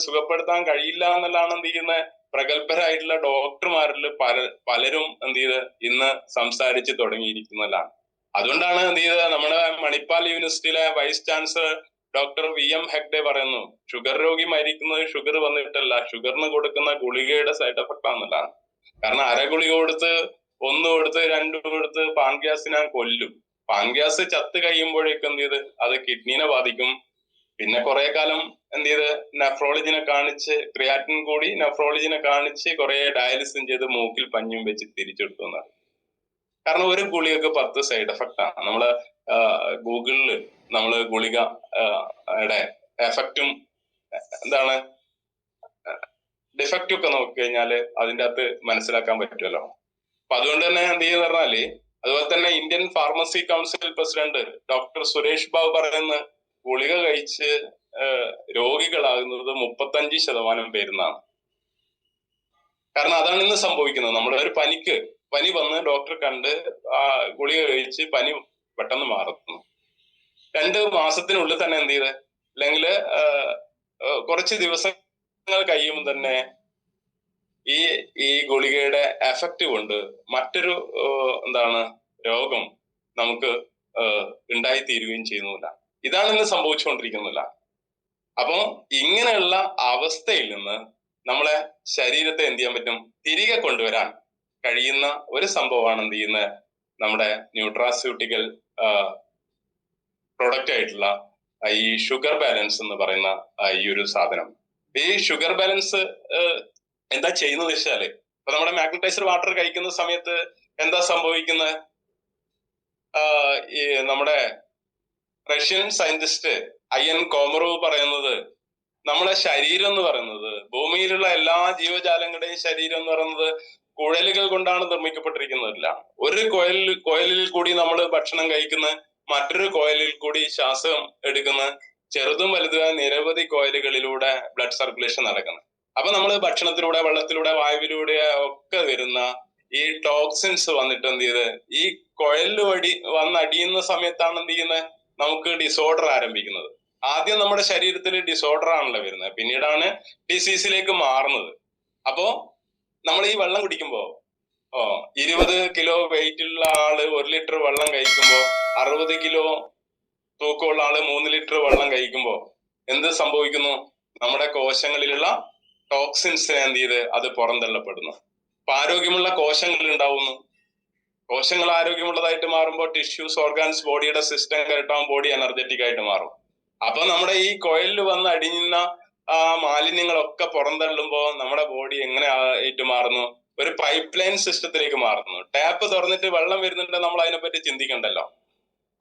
സുഖപ്പെടുത്താൻ കഴിയില്ല എന്നുള്ളതാണ് എന്ത് ചെയ്യുന്ന പ്രഗത്ഭരായിട്ടുള്ള ഡോക്ടർമാരിൽ പലരും എന്ത് ചെയ്ത് ഇന്ന് സംസാരിച്ച് തുടങ്ങിയിരിക്കുന്നതാണ്. അതുകൊണ്ടാണ് എന്ത് ചെയ്തത് നമ്മുടെ മണിപ്പാൽ യൂണിവേഴ്സിറ്റിയിലെ vice chancellor doctor VM Hegde പറയുന്നു, ഷുഗർ രോഗി മരിക്കുന്നത് ഷുഗർ വന്നിട്ടല്ല, ഷുഗറിന് കൊടുക്കുന്ന ഗുളികയുടെ സൈഡ് എഫക്റ്റ് ആണെന്നുള്ളതാണ്. കാരണം അര ഗുളിക കൊടുത്ത്, 1 കൊടുത്ത്, 2 കൊടുത്ത് പാൻക്രിയാസിനെ കൊല്ലും. പാൻക്രിയാസ് ചത്ത് കഴിയുമ്പോഴേക്കും എന്ത് ചെയ്ത് അത് കിഡ്നീനെ ബാധിക്കും. പിന്നെ കുറെ കാലം എന്ത് ചെയ്ത് നെഫ്രോളജിനെ കാണിച്ച്, ക്രിയാറ്റിൻ കൂടി നെഫ്രോളജിനെ കാണിച്ച് കുറെ ഡയാലിസിസ് ചെയ്ത് മൂക്കിൽ പഞ്ഞും വെച്ച് തിരിച്ചെടുത്തു എന്നാണ്. കാരണം ഒരു ഗുളികക്ക് 10 സൈഡ് എഫക്റ്റ് ആണ്. നമ്മള് ഗൂഗിളില് നമ്മള് ഗുളികയുടെ എഫക്റ്റും എന്താണ് ഡിഫക്റ്റും ഒക്കെ നോക്കി കഴിഞ്ഞാല് അതിൻ്റെ അകത്ത് മനസ്സിലാക്കാൻ പറ്റുമല്ലോ. അപ്പൊ അതുകൊണ്ട് തന്നെ എന്ത് ചെയ്യുന്ന പറഞ്ഞാല്, അതുപോലെ തന്നെ Indian pharmacy council president doctor Suresh Babu പറയുന്ന ഗുളിക കഴിച്ച് രോഗികളാകുന്നത് 35% പേരെന്നാണ്. കാരണം അതാണ് ഇന്ന് സംഭവിക്കുന്നത്. നമ്മുടെ ഒരു പനി വന്ന് ഡോക്ടറെ കണ്ട് ഗുളിക കഴിച്ച് പനി പെട്ടെന്ന് മാറുന്നു. 2 മാസത്തിനുള്ളിൽ തന്നെ എന്ത് ചെയ്ത്, അല്ലെങ്കിൽ കുറച്ച് ദിവസങ്ങൾ കഴിയുമ്പോൾ തന്നെ ഈ ഗുളികയുടെ എഫക്റ്റ് കൊണ്ട് മറ്റൊരു രോഗം നമുക്ക് ഉണ്ടായിത്തീരുകയും ചെയ്യുന്നില്ല. ഇതാണ് ഇന്ന് സംഭവിച്ചുകൊണ്ടിരിക്കുന്നില്ല. അപ്പൊ ഇങ്ങനെയുള്ള അവസ്ഥയിൽ നിന്ന് നമ്മളെ ശരീരത്തെ എന്ത് ചെയ്യാൻ പറ്റും, തിരികെ കൊണ്ടുവരാൻ കഴിയുന്ന ഒരു സംഭവമാണ് എന്ത് ചെയ്യുന്നത് നമ്മുടെ ന്യൂട്രാസ്യൂട്ടിക്കൽ പ്രൊഡക്റ്റ് ആയിട്ടുള്ള ഈ ഷുഗർ ബാലൻസ് എന്ന് പറയുന്ന ഈ ഒരു സാധനം. ഈ ഷുഗർ ബാലൻസ് എന്താ ചെയ്യുന്നത് വെച്ചാല്, ഇപ്പൊ നമ്മുടെ മാഗ്നറ്റൈസർ വാട്ടർ കഴിക്കുന്ന സമയത്ത് എന്താ സംഭവിക്കുന്നത്? ഈ നമ്മുടെ റഷ്യൻ സയന്റിസ്റ്റ് അയൻ കോമറോവ് പറയുന്നത്, നമ്മുടെ ശരീരം എന്ന് പറയുന്നത്, ഭൂമിയിലുള്ള എല്ലാ ജീവജാലങ്ങളുടെയും ശരീരം എന്ന് പറയുന്നത് കുഴലുകൾ കൊണ്ടാണ് നിർമ്മിക്കപ്പെട്ടിരിക്കുന്നതല്ല. ഒരു കോയലിൽ കൂടി നമ്മൾ ഭക്ഷണം കഴിക്കുന്ന, മറ്റൊരു കോയലിൽ കൂടി ശ്വാസം എടുക്കുന്ന, ചെറുതും വലുതുമായ നിരവധി കോയലുകളിലൂടെ ബ്ലഡ് സർക്കുലേഷൻ നടക്കുന്നത്. അപ്പൊ നമ്മൾ ഭക്ഷണത്തിലൂടെ, വെള്ളത്തിലൂടെ, വായുവിലൂടെ ഒക്കെ വരുന്ന ഈ ടോക്സിൻസ് വന്നിട്ട് എന്ത് ചെയ്ത് ഈ കുഴലിൽ വന്നടിയുന്ന സമയത്താണ് എന്ത് ചെയ്യുന്നത്, നമുക്ക് ഡിസോർഡർ ആരംഭിക്കുന്നത്. ആദ്യം നമ്മുടെ ശരീരത്തിൽ ഡിസോർഡർ ആണല്ലോ വരുന്നത്, പിന്നീടാണ് ഡിസീസിലേക്ക് മാറുന്നത്. അപ്പോ നമ്മൾ ഈ വെള്ളം കുടിക്കുമ്പോ 20 കിലോ വെയിറ്റ് ഉള്ള ആള് 1 ലിറ്റർ വെള്ളം കഴിക്കുമ്പോ 60 കിലോ തൂക്കമുള്ള ആള് 3 ലിറ്റർ വെള്ളം കഴിക്കുമ്പോ എന്ത് സംഭവിക്കുന്നു? നമ്മുടെ കോശങ്ങളിലുള്ള ടോക്സിൻസിനെ എന്ത് ചെയ്ത് അത് പുറന്തള്ളപ്പെടുന്നു. അപ്പൊ ആരോഗ്യമുള്ള കോശങ്ങൾ ഉണ്ടാവുന്നു. കോശങ്ങൾ ആരോഗ്യമുള്ളതായിട്ട് മാറുമ്പോൾ ടിഷ്യൂസ്, ഓർഗാൻസ്, ബോഡിയുടെ സിസ്റ്റം കറക്റ്റാവും, ബോഡി എനർജറ്റിക് ആയിട്ട് മാറും. അപ്പൊ നമ്മുടെ ഈ കോയിലിൽ വന്ന് അടിയുന്ന മാലിന്യങ്ങളൊക്കെ പുറന്തള്ളുമ്പോ നമ്മുടെ ബോഡി എങ്ങനെ ആയിട്ട് മാറുന്നു? ഒരു പൈപ്പ് ലൈൻ സിസ്റ്റത്തിലേക്ക് മാറുന്നു. ടാപ്പ് തുറന്നിട്ട് വെള്ളം വരുന്നുണ്ട്, നമ്മൾ അതിനെപ്പറ്റി ചിന്തിക്കണ്ടല്ലോ.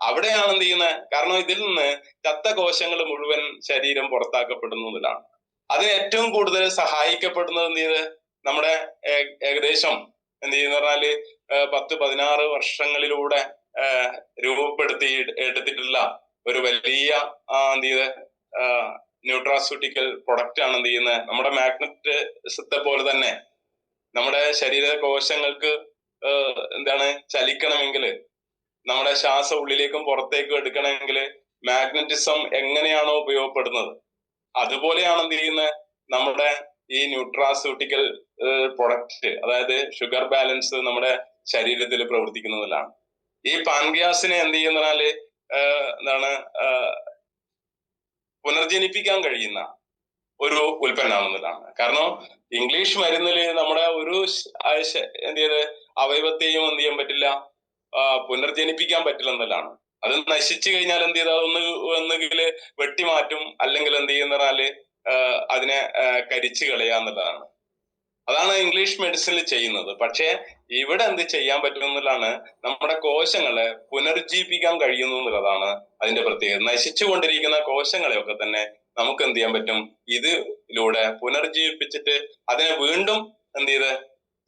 അവിടെയാണ് എന്ത് ചെയ്യുന്നത്? കാരണം ഇതിൽ നിന്ന് ചത്ത കോശങ്ങൾ മുഴുവൻ ശരീരം പുറത്താക്കപ്പെടുന്നതിലാണ്. അതിന് ഏറ്റവും കൂടുതൽ സഹായിക്കപ്പെടുന്നത് എന്ത് ചെയ്ത് നമ്മുടെ ഏകദേശം എന്ത് ചെയ്യുന്ന പറഞ്ഞാല് 10-16 വർഷങ്ങളിലൂടെ രൂപപ്പെടുത്തി എടുത്തിട്ടുള്ള ഒരു വലിയ എന്ത് ചെയ്ത് ന്യൂട്രാസ്യൂട്ടിക്കൽ പ്രൊഡക്റ്റ് ആണ് എന്ത് ചെയ്യുന്നത്. നമ്മുടെ മാഗ്നറ്റിസത്തെ പോലെ തന്നെ നമ്മുടെ ശരീര കോശങ്ങൾക്ക് എന്താണ് ചലിക്കണമെങ്കിൽ, നമ്മുടെ ശ്വാസം ഉള്ളിലേക്കും പുറത്തേക്കും എടുക്കണമെങ്കിൽ മാഗ്നറ്റിസം എങ്ങനെയാണോ ഉപയോഗപ്പെടുന്നത്, അതുപോലെയാണ് എന്ത് ചെയ്യുന്നത് നമ്മുടെ ഈ ന്യൂട്രാസ്യൂട്ടിക്കൽ പ്രൊഡക്റ്റ്, അതായത് ഷുഗർ ബാലൻസ് നമ്മുടെ ശരീരത്തിൽ പ്രവർത്തിക്കുന്നതിലാണ്. ഈ പാൻക്രിയാസിനെ എന്ത് ചെയ്യുന്നാല് എന്താണ് പുനർജനിപ്പിക്കാൻ കഴിയുന്ന ഒരു ഉൽപ്പന്നമാണെന്നതാണ്. കാരണം ഇംഗ്ലീഷ് മരുന്നില് നമ്മുടെ ഒരു എന്ത് ചെയ്ത് അവയവത്തെയും എന്ത് ചെയ്യാൻ പറ്റില്ല, പുനർജനിപ്പിക്കാൻ പറ്റില്ല എന്നതാണ്. അത് നശിച്ചു കഴിഞ്ഞാൽ എന്ത് ചെയ്താൽ ഒന്നുകിൽ വെട്ടിമാറ്റും, അല്ലെങ്കിൽ എന്ത് ചെയ്യുന്നാല് അതിനെ കരിച്ചു കളയാന്നുള്ളതാണ്. അതാണ് ഇംഗ്ലീഷ് മെഡിസിനിൽ ചെയ്യുന്നത്. പക്ഷെ ഇവിടെ എന്ത് ചെയ്യാൻ പറ്റും എന്നുള്ളതാണ്, നമ്മുടെ കോശങ്ങളെ പുനർജീവിപ്പിക്കാൻ കഴിയുന്നു എന്നുള്ളതാണ് അതിന്റെ പ്രത്യേകത. നശിച്ചുകൊണ്ടിരിക്കുന്ന കോശങ്ങളെയൊക്കെ തന്നെ നമുക്ക് എന്ത് ചെയ്യാൻ പറ്റും, ഇതിലൂടെ പുനർജീവിപ്പിച്ചിട്ട് അതിനെ വീണ്ടും എന്ത് ചെയ്ത്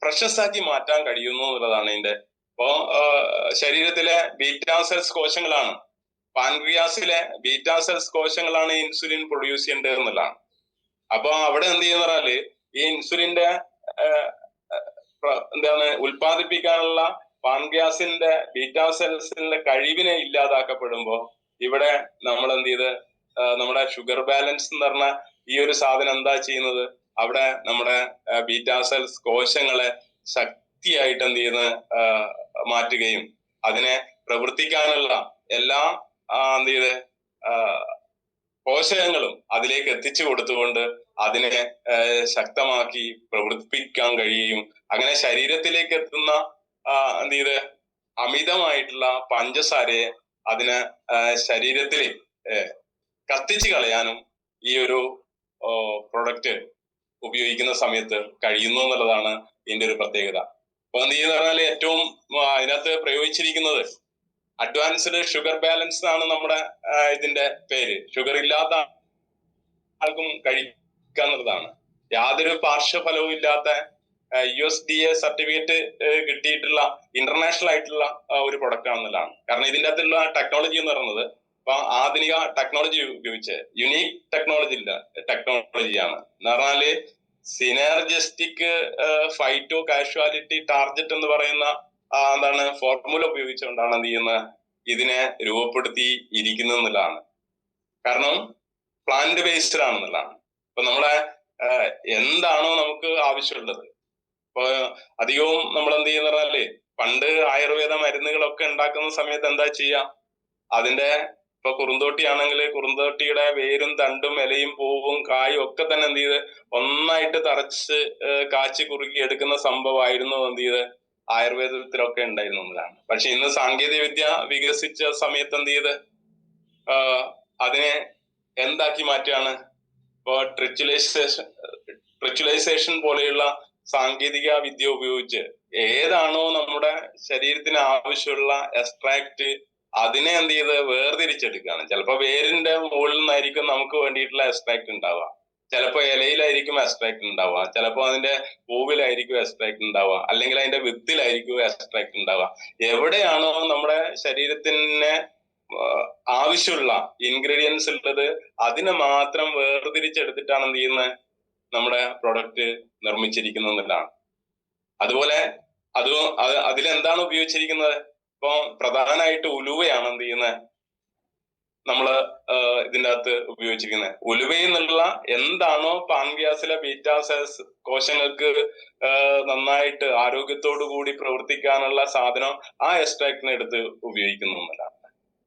ഫ്രഷസ് ആക്കി മാറ്റാൻ കഴിയുന്നു എന്നുള്ളതാണ് ഇതിന്റെ. അപ്പോ ശരീരത്തിലെ ബീറ്റാ സെൽസ് കോശങ്ങളാണ്, പാൻക്രിയാസിലെ ബീറ്റാ സെൽസ് കോശങ്ങളാണ് ഇൻസുലിൻ പ്രൊഡ്യൂസ് ചെയ്യേണ്ടത് എന്നുള്ളതാണ്. അപ്പൊ അവിടെ എന്ത് ചെയ്യുന്ന പറഞ്ഞാല് ഈ ഇൻസുലിന്റെ എന്താണ് ഉൽപ്പാദിപ്പിക്കാനുള്ള പാൻക്രിയാസിന്റെ ബീറ്റാ സെൽസിന്റെ കഴിവിനെ ഇല്ലാതാക്കപ്പെടുമ്പോ ഇവിടെ നമ്മൾ എന്ത് ചെയ്ത് നമ്മുടെ ഷുഗർ ബാലൻസ് എന്ന് പറഞ്ഞ ഈ ഒരു സാധനം എന്താ ചെയ്യുന്നത്, അവിടെ നമ്മുടെ ബീറ്റാ സെൽസ് കോശങ്ങളെ ശക്തിയായിട്ട് എന്ത് ചെയ്യുന്നത് മാറ്റുകയും അതിനെ പ്രവർത്തിക്കാനുള്ള എല്ലാ എന്ത് ചെയ്ത് പോഷകങ്ങളും അതിലേക്ക് എത്തിച്ചു കൊടുത്തുകൊണ്ട് അതിനെ ശക്തമാക്കി പ്രവർത്തിപ്പിക്കാൻ കഴിയുകയും അങ്ങനെ ശരീരത്തിലേക്ക് എത്തുന്ന എന്ത് ചെയ്ത് അമിതമായിട്ടുള്ള പഞ്ചസാരയെ അതിനെ ശരീരത്തിൽ കത്തിച്ചു കളയാനും ഈ ഒരു പ്രൊഡക്റ്റ് ഉപയോഗിക്കുന്ന സമയത്ത് കഴിയുന്നു എന്നുള്ളതാണ് ഇതിന്റെ ഒരു പ്രത്യേകത. അപ്പൊ എന്ത് ചെയ്യുന്ന പറഞ്ഞാൽ ഏറ്റവും അതിനകത്ത് പ്രയോഗിച്ചിരിക്കുന്നത് അഡ്വാൻസ്ഡ് ഷുഗർ ബാലൻസ് ആണ് നമ്മുടെ ഇതിന്റെ പേര്. ഷുഗർ ഇല്ലാത്ത ആൾക്കും കഴിക്കാന്നുള്ളതാണ്. യാതൊരു പാർശ്വഫലവും ഇല്ലാത്ത USDA സർട്ടിഫിക്കറ്റ് കിട്ടിയിട്ടുള്ള ഇന്റർനാഷണൽ ആയിട്ടുള്ള ഒരു പ്രൊഡക്റ്റ് ആണെന്നുള്ളതാണ്. കാരണം ഇതിന്റെ അകത്തുള്ള ടെക്നോളജി എന്ന് പറയുന്നത് ഇപ്പൊ ആധുനിക ടെക്നോളജി ഉപയോഗിച്ച് യുണീക് ടെക്നോളജിയാണ് എന്ന് പറഞ്ഞാല് സിനർജിസ്റ്റിക് ഫൈറ്റോ കാഷ്വാലിറ്റി ടാർജറ്റ് എന്ന് പറയുന്ന എന്താണ് ഫോർമുല ഉപയോഗിച്ചുകൊണ്ടാണ് എന്ത് ചെയ്യുന്നത് ഇതിനെ രൂപപ്പെടുത്തി ഇരിക്കുന്നത് എന്നുള്ളതാണ്. കാരണം പ്ലാന്റ് ബേസ്ഡ് ആണെന്നുള്ളതാണ്. ഇപ്പൊ നമ്മളെ എന്താണോ നമുക്ക് ആവശ്യമുള്ളത്, ഇപ്പൊ അധികവും നമ്മൾ എന്ത് ചെയ്യുന്ന പറഞ്ഞാല് പണ്ട് ആയുർവേദ മരുന്നുകളൊക്കെ ഉണ്ടാക്കുന്ന സമയത്ത് എന്താ ചെയ്യാ, അതിന്റെ ഇപ്പൊ കുറുന്തോട്ടി ആണെങ്കിൽ കുറുന്തോട്ടിയുടെ വേരും തണ്ടും ഇലയും പൂവും കായും ഒക്കെ തന്നെ എന്ത് ചെയ്ത് ഒന്നായിട്ട് തറച്ച് കാച്ചി കുറുക്കി എടുക്കുന്ന സംഭവമായിരുന്നു എന്ത് ചെയ്ത് ആയുർവേദത്തിലൊക്കെ ഉണ്ടായിരുന്നു എന്നതാണ്. പക്ഷെ ഇന്ന് സാങ്കേതിക വിദ്യ വികസിച്ച സമയത്ത് എന്ത് ചെയ്ത് അതിനെ എന്താക്കി മാറ്റുകയാണ്? ഇപ്പോൾ ട്രിച്ചുലൈസേഷൻ പോലെയുള്ള സാങ്കേതിക വിദ്യ ഉപയോഗിച്ച് ഏതാണോ നമ്മുടെ ശരീരത്തിന് ആവശ്യമുള്ള എക്സ്ട്രാക്ട് അതിനെ എന്ത് ചെയ്ത് വേർതിരിച്ചെടുക്കുകയാണ്. ചിലപ്പോൾ വേരിന്റെ മുകളിൽ നിന്നായിരിക്കും നമുക്ക് വേണ്ടിയിട്ടുള്ള എക്സ്ട്രാക്ട് ഉണ്ടാവുക, ചിലപ്പോൾ ഇലയിലായിരിക്കും എക്സ്ട്രാക്ട് ഉണ്ടാവുക, ചിലപ്പോൾ അതിന്റെ പൂവിലായിരിക്കും എക്സ്ട്രാക്ട് ഉണ്ടാവുക, അല്ലെങ്കിൽ അതിന്റെ വിത്തിലായിരിക്കും എക്സ്ട്രാക്ട് ഉണ്ടാവുക. എവിടെയാണോ നമ്മുടെ ശരീരത്തിന് ആവശ്യമുള്ള ഇൻഗ്രീഡിയൻസ് ഉള്ളത് അതിനെ മാത്രം വേർതിരിച്ചെടുത്തിട്ടാണ് എന്ത് ചെയ്യുന്നത്, നമ്മുടെ പ്രൊഡക്റ്റ് നിർമ്മിച്ചിരിക്കുന്നതാണ്. അതുപോലെ അതിലെന്താണ് ഉപയോഗിച്ചിരിക്കുന്നത്? ഇപ്പൊ പ്രധാനമായിട്ട് ഉലുവയാണ് എന്ത് ചെയ്യുന്നത് നമ്മള് ഇതിൻ്റെ അകത്ത് ഉപയോഗിച്ചിരിക്കുന്നത്. ഉലുവയിൽ നിന്നുള്ള എന്താണോ പാൻക്രിയാസിലെ ബീറ്റാ സെൽസ് കോശങ്ങൾക്ക് നന്നായിട്ട് ആരോഗ്യത്തോടു കൂടി പ്രവർത്തിക്കാനുള്ള സാധനം ആ എക്സ്ട്രാക്റ്റിനെ എടുത്ത് ഉപയോഗിക്കുന്നു എന്നതാണ്.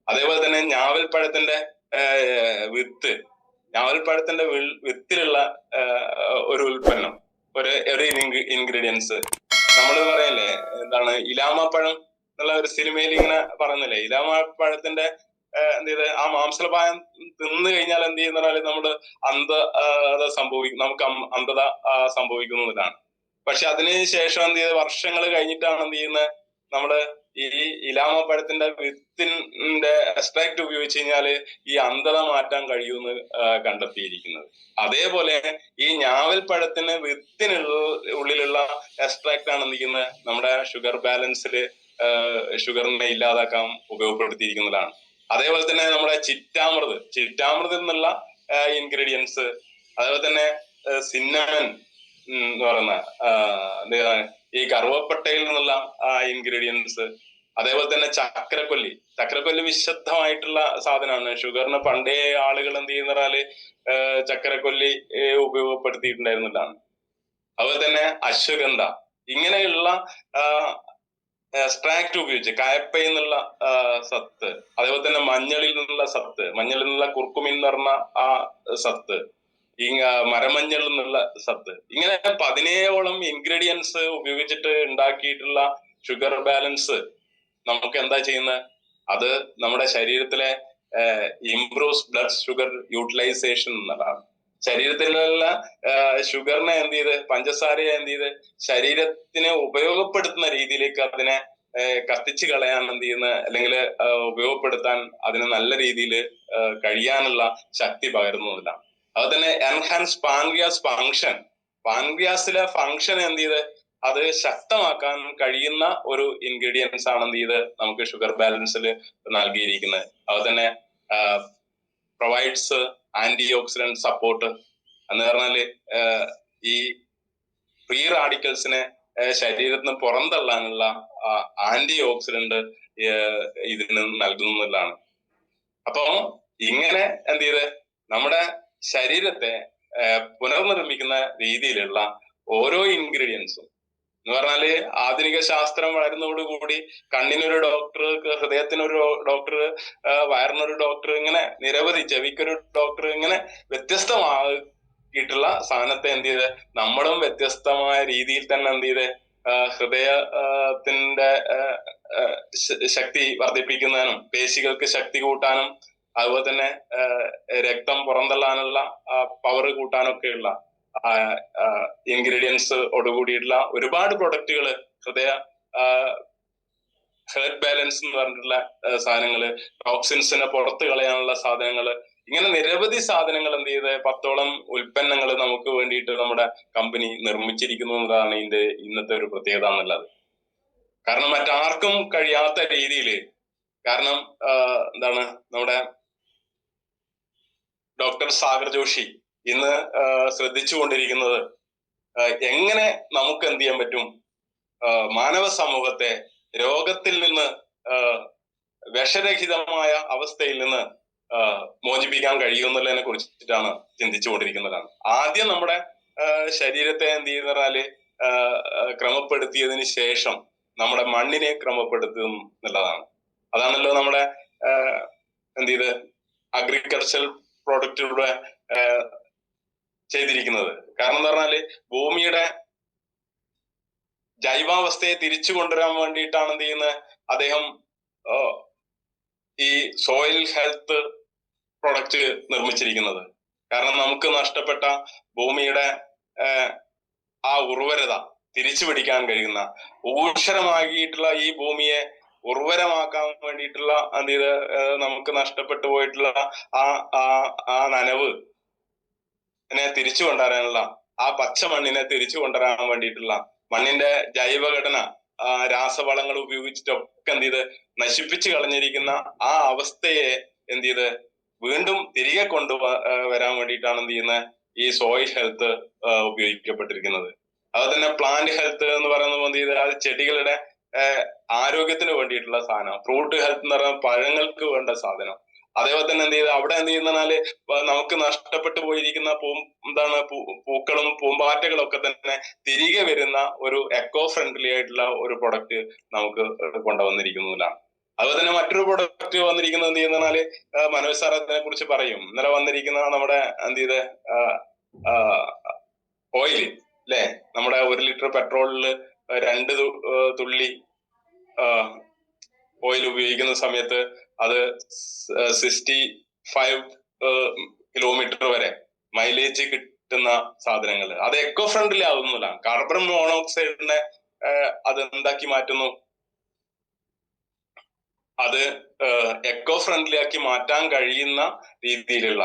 അതേപോലെ തന്നെ ഞാവൽപ്പഴത്തിന്റെ ഞാവൽപ്പഴത്തിന്റെ വിത്തിലുള്ള ഒരു ഉൽപ്പന്നം, ഒരു ഇൻഗ്രീഡിയൻസ് നമ്മൾ പറയല്ലേ, എന്താണ് ഇലാമപ്പഴം എന്നുള്ള ഒരു സിനിമയിൽ ഇങ്ങനെ പറയുന്നില്ലേ, ഇലാമപ്പഴത്തിന്റെ എന്ത് ചെയ്ത് ആ മാംസളപായം തിന്നു കഴിഞ്ഞാൽ എന്ത് ചെയ്യുന്ന നമ്മള് അന്ധത സംഭവിക്കും, നമുക്ക് അന്ധത സംഭവിക്കുന്നതാണ്. പക്ഷെ അതിന് ശേഷം എന്ത് ചെയ്ത് വർഷങ്ങൾ കഴിഞ്ഞിട്ടാണ് എന്ത് ചെയ്യുന്നത്, നമ്മള് ഈ ഇലാമപ്പഴത്തിന്റെ വിത്തിന്റെ എക്സ്ട്രാക്ട് ഉപയോഗിച്ച് കഴിഞ്ഞാല് ഈ അന്ധത മാറ്റാൻ കഴിയുമെന്ന് കണ്ടെത്തിയിരിക്കുന്നത്. അതേപോലെ ഈ ഞാവൽപ്പഴത്തിന് ഉള്ളിലുള്ള എക്സ്ട്രാക്ട് ആണ് എന്ത് ചെയ്യുന്നത് നമ്മുടെ ഷുഗർ ബാലൻസിൽ ഷുഗറിനെ ഇല്ലാതാക്കാൻ ഉപയോഗപ്പെടുത്തിയിരിക്കുന്നതാണ്. അതേപോലെ തന്നെ നമ്മുടെ ചിറ്റാമൃത് എന്നുള്ള ഇൻഗ്രീഡിയൻസ്, അതേപോലെ തന്നെ സിന്നമൻ എന്ന് പറയുന്ന ഈ കറുവപ്പട്ടയിൽ നിന്നുള്ള ഇൻഗ്രീഡിയൻസ്, അതേപോലെ തന്നെ ചക്രക്കൊല്ലി വിശുദ്ധമായിട്ടുള്ള സാധനമാണ്. ഷുഗറിന് പണ്ടേ ആളുകൾ എന്ത് ചെയ്യുന്നതിനാല് ചക്രക്കൊല്ലി ഉപയോഗപ്പെടുത്തിയിട്ടുണ്ടായിരുന്നതാണ്. അതുപോലെ തന്നെ അശ്വഗന്ധ, ഇങ്ങനെയുള്ള എക്സ്ട്രാക്ട് ഉപയോഗിച്ച് കയപ്പയിൽ നിന്നുള്ള സത്ത്, അതേപോലെ തന്നെ മഞ്ഞളിൽ നിന്നുള്ള കുർക്കുമിൻ എന്ന് പറഞ്ഞ ആ സത്ത്, ഈ മരമഞ്ഞൾ എന്നുള്ള സത്ത്, ഇങ്ങനെ 17ഓളം ഇൻഗ്രീഡിയൻസ് ഉപയോഗിച്ചിട്ട് ഉണ്ടാക്കിയിട്ടുള്ള ഷുഗർ ബാലൻസ് നമുക്ക് എന്താ ചെയ്യുന്നത്? അത് നമ്മുടെ ശരീരത്തിലെ ഇംപ്രൂവ്സ് ബ്ലഡ് ഷുഗർ യൂട്ടിലൈസേഷൻ എന്നതാണ്. ശരീരത്തിലുള്ള ഷുഗറിനെ എന്ത് ചെയ്ത്, പഞ്ചസാരയെ എന്ത് ചെയ്ത് ശരീരത്തിന് ഉപയോഗപ്പെടുത്തുന്ന രീതിയിലേക്ക് അതിനെ കത്തിച്ചു കളയാൻ എന്ത് ചെയ്യുന്ന, അല്ലെങ്കിൽ ഉപയോഗപ്പെടുത്താൻ അതിന് നല്ല രീതിയിൽ കഴിയാനുള്ള ശക്തി പകരുന്നതിലാണ്. അതുപോലെ തന്നെ എൻഹാൻസ് പാൻക്രിയാസ് ഫങ്ഷൻ, പാൻക്രിയാസിലെ ഫങ്ഷൻ എന്ത് ചെയ്ത് അത് ശക്തമാക്കാൻ കഴിയുന്ന ഒരു ഇൻഗ്രീഡിയൻസ് ആണ് എന്ത് ചെയ്ത് നമുക്ക് ഷുഗർ ബാലൻസിൽ നൽകിയിരിക്കുന്നത്. അതുപോലെ തന്നെ പ്രൊവൈഡ്സ് ആന്റി ഓക്സിഡന്റ് സപ്പോർട്ട് എന്ന് പറഞ്ഞാല് ഈ ഫ്രീ റാഡിക്കൽസിനെ ശരീരത്തിൽ നിന്ന് പുറന്തള്ളാനുള്ള ആന്റി ഓക്സിഡന്റ് ഇതിന് നൽകുന്നതാണ്. അപ്പൊ ഇങ്ങനെ എന്ത് ചെയ്ത് നമ്മുടെ ശരീരത്തെ പുനർനിർമ്മിക്കുന്ന രീതിയിലുള്ള ഓരോ ഇൻഗ്രീഡിയൻസും എന്ന് പറഞ്ഞാല് ആധുനിക ശാസ്ത്രം വളരുന്നതോടുകൂടി കണ്ണിനൊരു ഡോക്ടർ, ഹൃദയത്തിനൊരു ഡോക്ടർ, വയറിനൊരു ഡോക്ടർ, ഇങ്ങനെ നിരവധി, ചെവിക്കൊരു ഡോക്ടർ, ഇങ്ങനെ വ്യത്യസ്തമായിട്ടുള്ള സാധനത്തെ എന്ത് ചെയ്ത് നമ്മളും വ്യത്യസ്തമായ രീതിയിൽ തന്നെ എന്ത് ചെയ്ത് ഹൃദയത്തിന്റെ ശക്തി വർദ്ധിപ്പിക്കുന്നതിനും പേശികൾക്ക് ശക്തി കൂട്ടാനും അതുപോലെ തന്നെ രക്തം പുറന്തള്ളാനുള്ള പവർ കൂട്ടാനൊക്കെയുള്ള ഇൻഗ്രീഡിയൻസ് ഓടുകൂടിയിട്ടുള്ള ഒരുപാട് പ്രൊഡക്റ്റുകൾ, ഹെർട്ട് ബാലൻസ് എന്ന് പറഞ്ഞിട്ടുള്ള സാധനങ്ങള്, ടോക്സിൻസിനെ പുറത്ത് കളയാനുള്ള സാധനങ്ങള്, ഇങ്ങനെ നിരവധി സാധനങ്ങൾ എന്ത് ചെയ്ത് 10ഓളം ഉൽപ്പന്നങ്ങൾ നമുക്ക് വേണ്ടിയിട്ട് നമ്മുടെ കമ്പനി നിർമ്മിച്ചിരിക്കുന്നു എന്നതാണ് ഇതിന്റെ ഇന്നത്തെ ഒരു പ്രത്യേകത എന്നുള്ളത്. കാരണം മറ്റാർക്കും കഴിയാത്ത രീതിയിൽ, കാരണം എന്താണ്, നമ്മുടെ ഡോക്ടർ സാഗർ ജോഷി ഇന്ന് ശ്രദ്ധിച്ചുകൊണ്ടിരിക്കുന്നത് എങ്ങനെ നമുക്ക് എന്ത് ചെയ്യാൻ പറ്റും, മാനവ സമൂഹത്തെ രോഗത്തിൽ നിന്ന്, വിഷരഹിതമായ അവസ്ഥയിൽ നിന്ന് മോചിപ്പിക്കാൻ കഴിയുന്നതിനെ കുറിച്ചിട്ടാണ് ചിന്തിച്ചുകൊണ്ടിരിക്കുന്നതാണ്. ആദ്യം നമ്മുടെ ശരീരത്തെ എന്ത് ചെയ്യുന്നാല് ക്രമപ്പെടുത്തിയതിന് ശേഷം നമ്മുടെ മണ്ണിനെ ക്രമപ്പെടുത്തും എന്നുള്ളതാണ്. അതാണല്ലോ നമ്മുടെ എന്ത് ചെയ്ത് അഗ്രികൾച്ചറൽ പ്രോഡക്റ്റിലൂടെ ചെയ്തിരിക്കുന്നത്. കാരണം എന്താ പറഞ്ഞാല് ഭൂമിയുടെ ജൈവാവസ്ഥയെ തിരിച്ചു കൊണ്ടുവരാൻ വേണ്ടിയിട്ടാണ് എന്ത് ചെയ്യുന്നത്, അദ്ദേഹം ഈ സോയിൽ ഹെൽത്ത് പ്രൊഡക്റ്റ് നിർമ്മിച്ചിരിക്കുന്നത്. കാരണം നമുക്ക് നഷ്ടപ്പെട്ട ഭൂമിയുടെ ആ ഉർവരത തിരിച്ചു പിടിക്കാൻ കഴിയുന്ന, ഊഷരമാക്കിയിട്ടുള്ള ഈ ഭൂമിയെ ഉർവരമാക്കാൻ വേണ്ടിയിട്ടുള്ള നമുക്ക് നഷ്ടപ്പെട്ടു പോയിട്ടുള്ള ആ നനവ് തിരിച്ചു കൊണ്ടുവരാനുള്ള, ആ പച്ച മണ്ണിനെ തിരിച്ചു കൊണ്ടുവരാൻ വേണ്ടിയിട്ടുള്ള, മണ്ണിന്റെ ജൈവഘടന രാസവളങ്ങൾ ഉപയോഗിച്ചിട്ടൊക്കെ നശിപ്പിച്ചു കളഞ്ഞിരിക്കുന്ന ആ അവസ്ഥയെ വീണ്ടും തിരികെ കൊണ്ടുവരാൻ വേണ്ടിയിട്ടാണ് ഈ സോയിൽ ഹെൽത്ത് ഉപയോഗിക്കപ്പെട്ടിരിക്കുന്നത്. അതുപോലെ തന്നെ പ്ലാന്റ് ഹെൽത്ത് എന്ന് പറയുന്നത് അത് ചെടികളുടെ ആരോഗ്യത്തിന് വേണ്ടിയിട്ടുള്ള സാധനം. ഫ്രൂട്ട് ഹെൽത്ത് എന്ന് പറയുന്നത് പഴങ്ങൾക്ക് വേണ്ട സാധനം. അതേപോലെ തന്നെ അവിടെ നമുക്ക് നഷ്ടപ്പെട്ടു പോയിരിക്കുന്ന പൂക്കളും പൂമ്പാറ്റകളും ഒക്കെ തന്നെ തിരികെ വരുന്ന ഒരു എക്കോ ഫ്രണ്ട്ലി ആയിട്ടുള്ള ഒരു പ്രൊഡക്റ്റ് നമുക്ക് കൊണ്ടുവന്നിരിക്കുന്നതാണ്. അതുപോലെ തന്നെ മറ്റൊരു പ്രൊഡക്റ്റ് വന്നിരിക്കുന്നത് മനോജ് സാർ അതിനെ കുറിച്ച് പറയും. ഇന്നലെ വന്നിരിക്കുന്ന നമ്മുടെ ഓയിൽ അല്ലെ, നമ്മുടെ 1 ലിറ്റർ പെട്രോളില് 2 തുള്ളി ഓയിൽ ഉപയോഗിക്കുന്ന സമയത്ത് അത് 65 കിലോമീറ്റർ വരെ മൈലേജ് കിട്ടുന്ന സാധനങ്ങൾ. അത് എക്കോ ഫ്രണ്ട്ലി ആവുന്നില്ല. കാർബൺ മോണോക്സൈഡിനെ അത് എന്താക്കി മാറ്റുന്നു? അത് എക്കോ ഫ്രണ്ട്ലി ആക്കി മാറ്റാൻ കഴിയുന്ന രീതിയിലുള്ള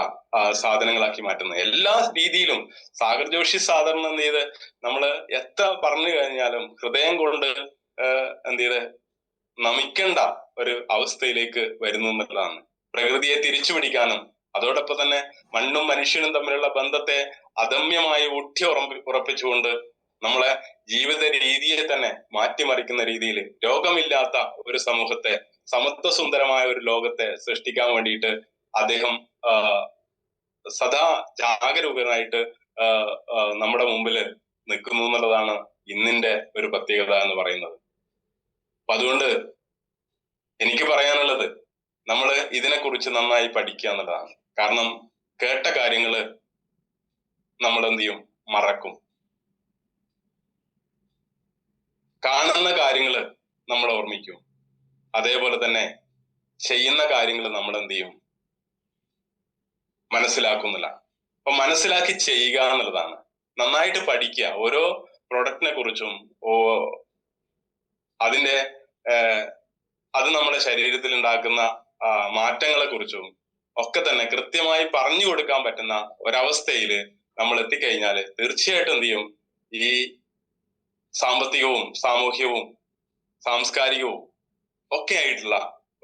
സാധനങ്ങളാക്കി മാറ്റുന്നത്. എല്ലാ രീതിയിലും സാഗർ ജോഷി സാധാരണ നമ്മള് എത്ര പറഞ്ഞു കഴിഞ്ഞാലും ഹൃദയം കൊണ്ട് നമിക്കേണ്ട ഒരു അവസ്ഥയിലേക്ക് വരുന്നു എന്നുള്ളതാണ്. പ്രകൃതിയെ തിരിച്ചു പിടിക്കാനും അതോടൊപ്പം തന്നെ മണ്ണും മനുഷ്യനും തമ്മിലുള്ള ബന്ധത്തെ അദമ്യമായി ഉറപ്പിച്ചുകൊണ്ട് നമ്മളെ ജീവിത രീതിയെ തന്നെ മാറ്റിമറിക്കുന്ന രീതിയിൽ രോഗമില്ലാത്ത ഒരു സമൂഹത്തെ, സമത്വ സുന്ദരമായ ഒരു ലോകത്തെ സൃഷ്ടിക്കാൻ വേണ്ടിയിട്ട് അദ്ദേഹം സദാ ജാഗരൂകനായിട്ട് നമ്മുടെ മുമ്പിൽ നിൽക്കുന്നു എന്നുള്ളതാണ് ഇന്നിന്റെ ഒരു പ്രത്യേകത എന്ന് പറയുന്നത്. അപ്പൊ അതുകൊണ്ട് എനിക്ക് പറയാനുള്ളത്, നമ്മൾ ഇതിനെക്കുറിച്ച് നന്നായി പഠിക്കുക എന്നുള്ളതാണ്. കാരണം കേട്ട കാര്യങ്ങള് നമ്മൾ എന്ത് ചെയ്യും? മറക്കും. കാണുന്ന കാര്യങ്ങള് നമ്മൾ ഓർമ്മിക്കും. അതേപോലെ തന്നെ ചെയ്യുന്ന കാര്യങ്ങൾ നമ്മൾ എന്ത് ചെയ്യും? മനസ്സിലാക്കുന്നില്ല. അപ്പൊ മനസ്സിലാക്കി ചെയ്യുക എന്നുള്ളതാണ്. നന്നായിട്ട് പഠിക്കുക. ഓരോ പ്രൊഡക്റ്റിനെ കുറിച്ചും അതിന്റെ അത് നമ്മുടെ ശരീരത്തിൽ ഉണ്ടാക്കുന്ന മാറ്റങ്ങളെ കുറിച്ചും ഒക്കെ തന്നെ കൃത്യമായി പറഞ്ഞു കൊടുക്കാൻ പറ്റുന്ന ഒരവസ്ഥയിൽ നമ്മൾ എത്തിക്കഴിഞ്ഞാൽ തീർച്ചയായിട്ടും എന്ത് ചെയ്യും? ഈ സാമ്പത്തികവും സാമൂഹ്യവും സാംസ്കാരികവും ഒക്കെ ആയിട്ടുള്ള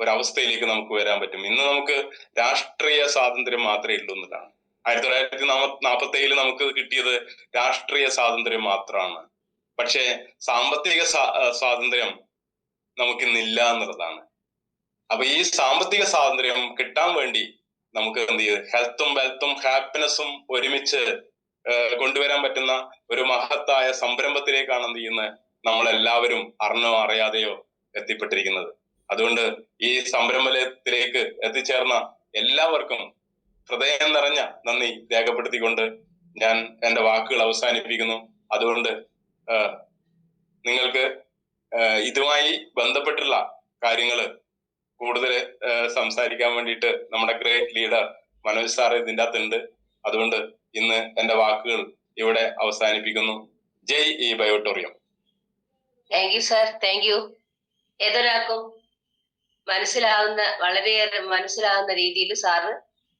ഒരവസ്ഥയിലേക്ക് നമുക്ക് വരാൻ പറ്റും. ഇന്ന് നമുക്ക് രാഷ്ട്രീയ സ്വാതന്ത്ര്യം മാത്രമേ ഉള്ളൂ എന്നതാണ്. 1947 നമുക്ക് കിട്ടിയത് രാഷ്ട്രീയ സ്വാതന്ത്ര്യം മാത്രമാണ്. പക്ഷേ സാമ്പത്തിക സ്വാതന്ത്ര്യം നമുക്കിന്നില്ല എന്നുള്ളതാണ്. അപ്പൊ ഈ സാമ്പത്തിക സ്വാതന്ത്ര്യം കിട്ടാൻ വേണ്ടി നമുക്ക് എന്ത് ചെയ്ത് ഹെൽത്തും വെൽത്തും ഹാപ്പിനെസ്സും ഒരുമിച്ച് കൊണ്ടുവരാൻ പറ്റുന്ന ഒരു മഹത്തായ സംരംഭത്തിലേക്കാണ് എന്ത് ചെയ്യുന്നത് നമ്മളെല്ലാവരും അറിഞ്ഞോ അറിയാതെയോ എത്തിപ്പെട്ടിരിക്കുന്നത്. അതുകൊണ്ട് ഈ സംരംഭത്തിലേക്ക് എത്തിച്ചേർന്ന എല്ലാവർക്കും ഹൃദയം നിറഞ്ഞ നന്ദി രേഖപ്പെടുത്തിക്കൊണ്ട് ഞാൻ എന്റെ വാക്കുകൾ അവസാനിപ്പിക്കുന്നു. അതുകൊണ്ട് നിങ്ങൾക്ക് ഇതുമായി ബന്ധപ്പെട്ടുള്ള കാര്യങ്ങൾ കൂടുതൽ സംസാരിക്കാൻ വേണ്ടിയിട്ട് നമ്മുടെ ഗ്രേറ്റ് ലീഡർ മനോജ് സാർ ഇതിൻ്റെ അകത്തുണ്ട്. അതുകൊണ്ട് ഇന്ന് എന്റെ വാക്കുകൾ ഇവിടെ അവസാനിപ്പിക്കുന്നു. ജയ് ഈ ബയോട്ടോറിയം. Thank you sir, thank you. ഏതൊരാൾക്കും മനസ്സിലാവുന്ന, വളരെയേറെ മനസ്സിലാവുന്ന രീതിയിൽ സാറ്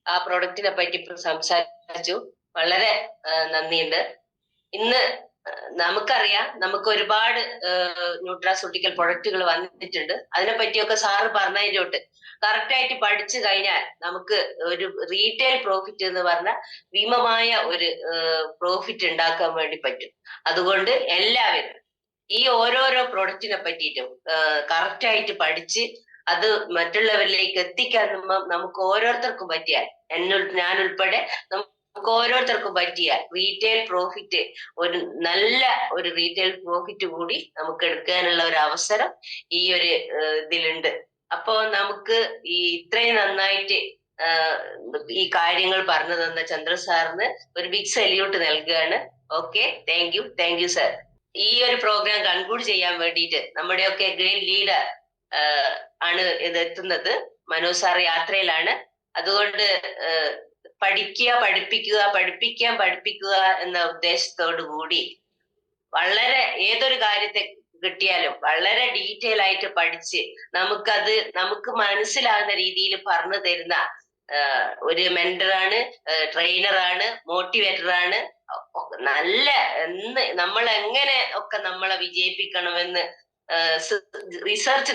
ആ പ്രൊഡക്റ്റിനെ പറ്റി സംസാരിച്ചു. വളരെ നന്ദിയുണ്ട്. ഇന്ന് നമുക്കറിയാം, നമുക്ക് ഒരുപാട് ന്യൂട്രാസ്യൂട്ടിക്കൽ പ്രൊഡക്റ്റുകൾ വന്നിട്ടുണ്ട്. അതിനെ പറ്റിയൊക്കെ സാറ് പറഞ്ഞതിലോട്ട് കറക്റ്റ് ആയിട്ട് പഠിച്ചു കഴിഞ്ഞാൽ നമുക്ക് ഒരു റീറ്റെയിൽ പ്രോഫിറ്റ് എന്ന് പറഞ്ഞ ഭീമമായ ഒരു പ്രോഫിറ്റ് ഉണ്ടാക്കാൻ വേണ്ടി പറ്റും. അതുകൊണ്ട് എല്ലാവരും ഈ ഓരോരോ പ്രൊഡക്റ്റിനെ പറ്റിയിട്ടും കറക്റ്റ് ആയിട്ട് പഠിച്ച് അത് മറ്റുള്ളവരിലേക്ക് എത്തിക്കാൻ നമുക്ക് ഓരോരുത്തർക്കും പറ്റിയാൽ, ഞാൻ ഉൾപ്പെടെ നമുക്ക് ഓരോരുത്തർക്കും പറ്റിയാൽ റീറ്റെയിൽ പ്രോഫിറ്റ്, ഒരു നല്ല ഒരു റീറ്റെയിൽ പ്രോഫിറ്റ് കൂടി നമുക്ക് എടുക്കാനുള്ള ഒരു അവസരം ഈ ഒരു ഇതിലുണ്ട്. അപ്പോ നമുക്ക് ഈ ഇത്രയും നന്നായിട്ട് ഈ കാര്യങ്ങൾ പറഞ്ഞു തന്ന ചന്ദ്ര സാറിന് ഒരു ബിഗ് സല്യൂട്ട് നൽകുകയാണ്. Okay, thank you sir. ഈ ഒരു പ്രോഗ്രാം കൺക്ലൂഡ് ചെയ്യാൻ വേണ്ടിയിട്ട് നമ്മുടെയൊക്കെ ഗ്രേറ്റ് ലീഡർ ആണ് ഇത് എത്തുന്നത്. മനോജ് സാർ യാത്രയിലാണ്. അതുകൊണ്ട് പഠിക്കുക, പഠിപ്പിക്കുക, പഠിപ്പിക്കുക എന്ന ഉദ്ദേശത്തോടു കൂടി വളരെ ഏതൊരു കാര്യത്തെ കിട്ടിയാലും വളരെ ഡീറ്റെയിൽ ആയിട്ട് പഠിച്ച് നമുക്ക് മനസ്സിലാകുന്ന രീതിയിൽ പറഞ്ഞു തരുന്ന ഒരു മെന്ററാണ്, ട്രെയിനറാണ്, മോട്ടിവേറ്ററാണ്. നല്ല നമ്മൾ എങ്ങനെ ഒക്കെ നമ്മളെ വിജയിപ്പിക്കണമെന്ന് റിസർച്ച്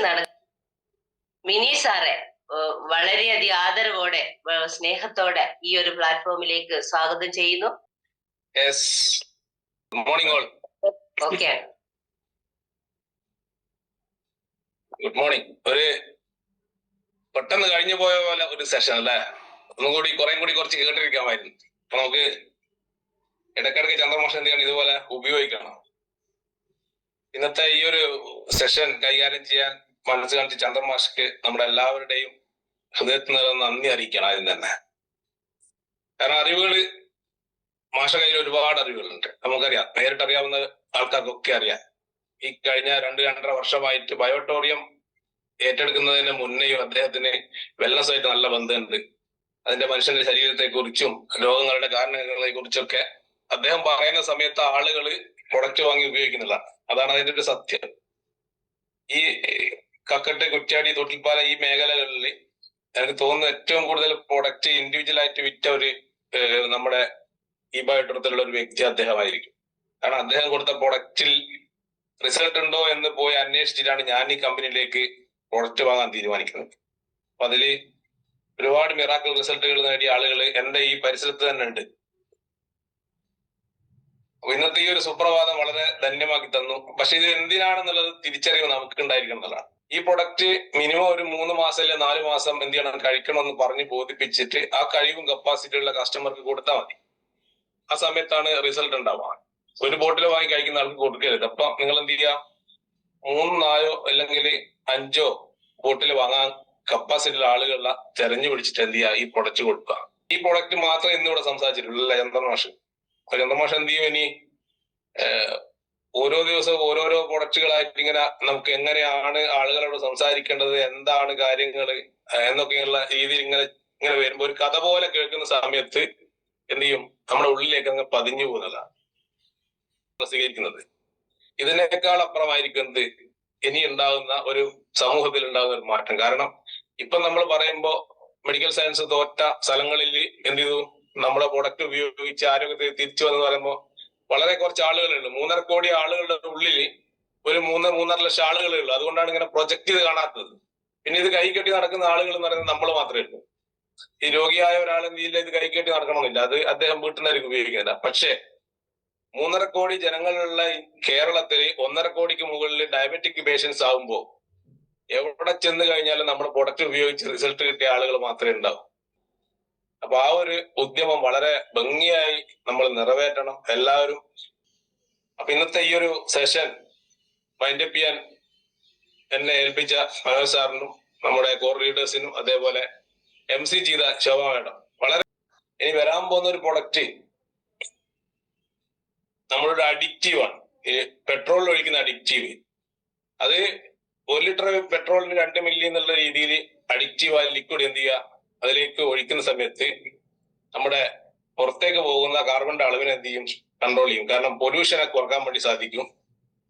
മിനി സാറെ വളരെയധികം ആദരവോടെ സ്നേഹത്തോടെ ഈ ഒരു പ്ലാറ്റ്ഫോമിലേക്ക് സ്വാഗതം ചെയ്യുന്നു. Good morning all. Okay, good morning. ഒരു പെട്ടെന്ന് കഴിഞ്ഞു പോയ പോലെ ഒരു സെഷൻ അല്ലേ? ഒന്നും കൂടി കുറച്ച് കേട്ടിരിക്കാമായിരുന്നു. അപ്പൊ നമുക്ക് ഇടയ്ക്കിടയ്ക്ക് ചന്ദ്രമാഷ് എന്ത് ചെയ്യണം, ഇതുപോലെ ഉപയോഗിക്കണം. ഇന്നത്തെ ഈ ഒരു സെഷൻ കൈകാര്യം ചെയ്യാൻ മനസ്സ് കാണിച്ച ചന്ദ്രമാഷ്ക്ക് നമ്മുടെ എല്ലാവരുടെയും ഹൃദയത്തിൽ നിന്ന് നന്ദി അറിയിക്കണം ആദ്യം തന്നെ. കാരണം അറിവുകൾ മാഷ കയ്യിൽ ഒരുപാട് അറിവുകളുണ്ട്. നമുക്കറിയാം, നേരിട്ടറിയാവുന്ന ആൾക്കാർക്കൊക്കെ അറിയാം. ഈ കഴിഞ്ഞ 2-2.5 വർഷമായിട്ട് ബയോട്ടോറിയം ഏറ്റെടുക്കുന്നതിന് മുന്നേയും അദ്ദേഹത്തിന് വെൽനസ്സായിട്ട് നല്ല ബന്ധമുണ്ട്. അതിന്റെ മനുഷ്യന്റെ ശരീരത്തെ കുറിച്ചും രോഗങ്ങളുടെ കാരണങ്ങളെ കുറിച്ചൊക്കെ അദ്ദേഹം പറയുന്ന സമയത്ത് ആളുകൾ പ്രൊഡക്റ്റ് വാങ്ങി ഉപയോഗിക്കുന്നില്ല. അതാണ് അതിന്റെ ഒരു സത്യം. ഈ കക്കട്ട്, കുറ്റ്യാടി, തൊട്ടിൽപ്പാല ഈ മേഖലകളിൽ എനിക്ക് തോന്നുന്നു ഏറ്റവും കൂടുതൽ പ്രൊഡക്റ്റ് ഇൻഡിവിജ്വൽ ആയിട്ട് വിറ്റ ഒരു നമ്മുടെ ഈ ബയോട്ടോറിയത്തിലുള്ള ഒരു വ്യക്തി അദ്ദേഹമായിരിക്കും. കാരണം അദ്ദേഹം കൊടുത്ത പ്രൊഡക്റ്റിൽ റിസൾട്ട് ഉണ്ടോ എന്ന് പോയി അന്വേഷിച്ചിട്ടാണ് ഞാൻ ഈ കമ്പനിയിലേക്ക് പ്രൊഡക്റ്റ് വാങ്ങാൻ തീരുമാനിക്കുന്നത്. അപ്പൊ അതില് ഒരുപാട് മിറാക്കിൾ റിസൾട്ടുകൾ നേടിയ ആളുകൾ എന്റെ ഈ പരിസരത്ത് തന്നെ ഉണ്ട്. അപ്പൊ ഇന്നത്തെ ഈ ഒരു സുപ്രഭാതം വളരെ ധന്യമാക്കി തന്നു. പക്ഷെ ഇത് എന്തിനാണെന്നുള്ളത് തിരിച്ചറിവ് നമുക്ക് ഉണ്ടായിരിക്കണം എന്നുള്ളതാണ്. ഈ പ്രൊഡക്റ്റ് മിനിമം ഒരു 3 മാസം അല്ലെ 4 മാസം എന്ത് ചെയ്യണം, കഴിക്കണമെന്ന് പറഞ്ഞ് ബോധിപ്പിച്ചിട്ട് ആ കഴിവും കപ്പാസിറ്റി ഉള്ള കസ്റ്റമർക്ക് കൊടുത്താൽ മതി. ആ സമയത്താണ് റിസൾട്ട് ഉണ്ടാവുക. ഒരു ബോട്ടിൽ വാങ്ങി കഴിക്കുന്ന ആൾക്ക് കൊടുക്കരുത്. അപ്പൊ നിങ്ങൾ എന്ത് ചെയ്യുക, 3-4 അല്ലെങ്കിൽ 5 ബോട്ടിൽ വാങ്ങാൻ കപ്പാസിറ്റി ഉള്ള ആളുകളെ തെരഞ്ഞു പിടിച്ചിട്ട് എന്ത് ചെയ്യുക, ഈ പ്രൊഡക്റ്റ് കൊടുക്കുക. ഈ പ്രൊഡക്റ്റ് മാത്രം ഇന്നിവിടെ സംസാരിച്ചിട്ടുള്ള ചന്ദ്രമാഷ് എന്ത് ചെയ്യും, ഇനി ഓരോ ദിവസവും ഓരോരോ പ്രൊഡക്റ്റുകളായിട്ട് ഇങ്ങനെ നമുക്ക് എങ്ങനെയാണ് ആളുകളോട് സംസാരിക്കേണ്ടത്, എന്താണ് കാര്യങ്ങൾ എന്നൊക്കെയുള്ള രീതിയിൽ ഇങ്ങനെ വരുമ്പോൾ ഒരു കഥ പോലെ കേൾക്കുന്ന സമയത്ത് എന്ത് ചെയ്യും, നമ്മുടെ ഉള്ളിലേക്ക് അങ്ങ് പതിഞ്ഞു പോകുന്നതാണ് സ്വീകരിക്കുന്നത്. ഇതിനേക്കാൾ അപ്പുറമായിരിക്കുന്നത് ഇനി ഉണ്ടാകുന്ന ഒരു സമൂഹത്തിൽ ഉണ്ടാകുന്ന ഒരു മാറ്റം. കാരണം ഇപ്പൊ നമ്മൾ പറയുമ്പോ മെഡിക്കൽ സയൻസ് തോറ്റ സ്ഥലങ്ങളിൽ എന്ത് ചെയ്തു, നമ്മുടെ പ്രൊഡക്റ്റ് ഉപയോഗിച്ച് ആരോഗ്യത്തെ തിരിച്ചു വന്നെന്ന് പറയുമ്പോൾ വളരെ കുറച്ച് ആളുകളുള്ളൂ. 3.5 കോടി ആളുകളുടെ ഉള്ളിൽ ഒരു 3-3.5 ലക്ഷം ആളുകളേ ഉള്ളൂ. അതുകൊണ്ടാണ് ഇങ്ങനെ പ്രൊജക്ട് ചെയ്ത് കാണാത്തത്. പിന്നെ ഇത് കൈകെട്ടി നടക്കുന്ന ആളുകൾ എന്ന് പറയുന്നത് നമ്മൾ മാത്രമേ ഉള്ളൂ. ഈ രോഗിയായ ഒരാൾ എന്ത് ചെയ്യില്ല, ഇത് കൈകെട്ടി നടക്കണമെന്നില്ല. അത് അദ്ദേഹം വീട്ടിൽ നിന്നായിരിക്കും ഉപയോഗിക്കുന്നില്ല. പക്ഷേ 3.5 കോടി ജനങ്ങളുള്ള കേരളത്തിൽ 1.5 കോടിക്ക് മുകളിൽ ഡയബറ്റിക് പേഷ്യൻസ് ആകുമ്പോൾ എവിടെ ചെന്ന് കഴിഞ്ഞാലും നമ്മുടെ പ്രൊഡക്റ്റ് ഉപയോഗിച്ച് റിസൾട്ട് കിട്ടിയ ആളുകൾ മാത്രമേ ഉണ്ടാവൂ. അപ്പൊ ആ ഒരു ഉദ്യമം വളരെ ഭംഗിയായി നമ്മൾ നിറവേറ്റണം എല്ലാവരും. അപ്പൊ ഇന്നത്തെ ഈ ഒരു സെഷൻ വൈൻഡപ്പ് ചെയ്യാൻ എന്നെ ഏൽപ്പിച്ച മനോജ് സാറിനും നമ്മുടെ കോർ ലീഡേഴ്സിനും അതേപോലെ MC ചെയ്ത ശോഭ മേഡം വളരെ. ഇനി വരാൻ പോകുന്ന ഒരു പ്രൊഡക്റ്റ് നമ്മളൊരു അഡിക്റ്റീവ് ആണ്. ഈ പെട്രോളിൽ ഒഴിക്കുന്ന അഡിക്റ്റീവ്, അത് 1 ലിറ്റർ പെട്രോളിന് 2 മില്ലി എന്നുള്ള രീതിയിൽ അഡിക്റ്റീവായ ലിക്വിഡ് എന്ത് ചെയ്യുക, അതിലേക്ക് ഒഴിക്കുന്ന സമയത്ത് നമ്മുടെ പുറത്തേക്ക് പോകുന്ന കാർബണിന്റെ അളവിനെ എന്ത് ചെയ്യും, കൺട്രോൾ ചെയ്യും. കാരണം പൊല്യൂഷനെ കുറക്കാൻ വേണ്ടി സാധിക്കും.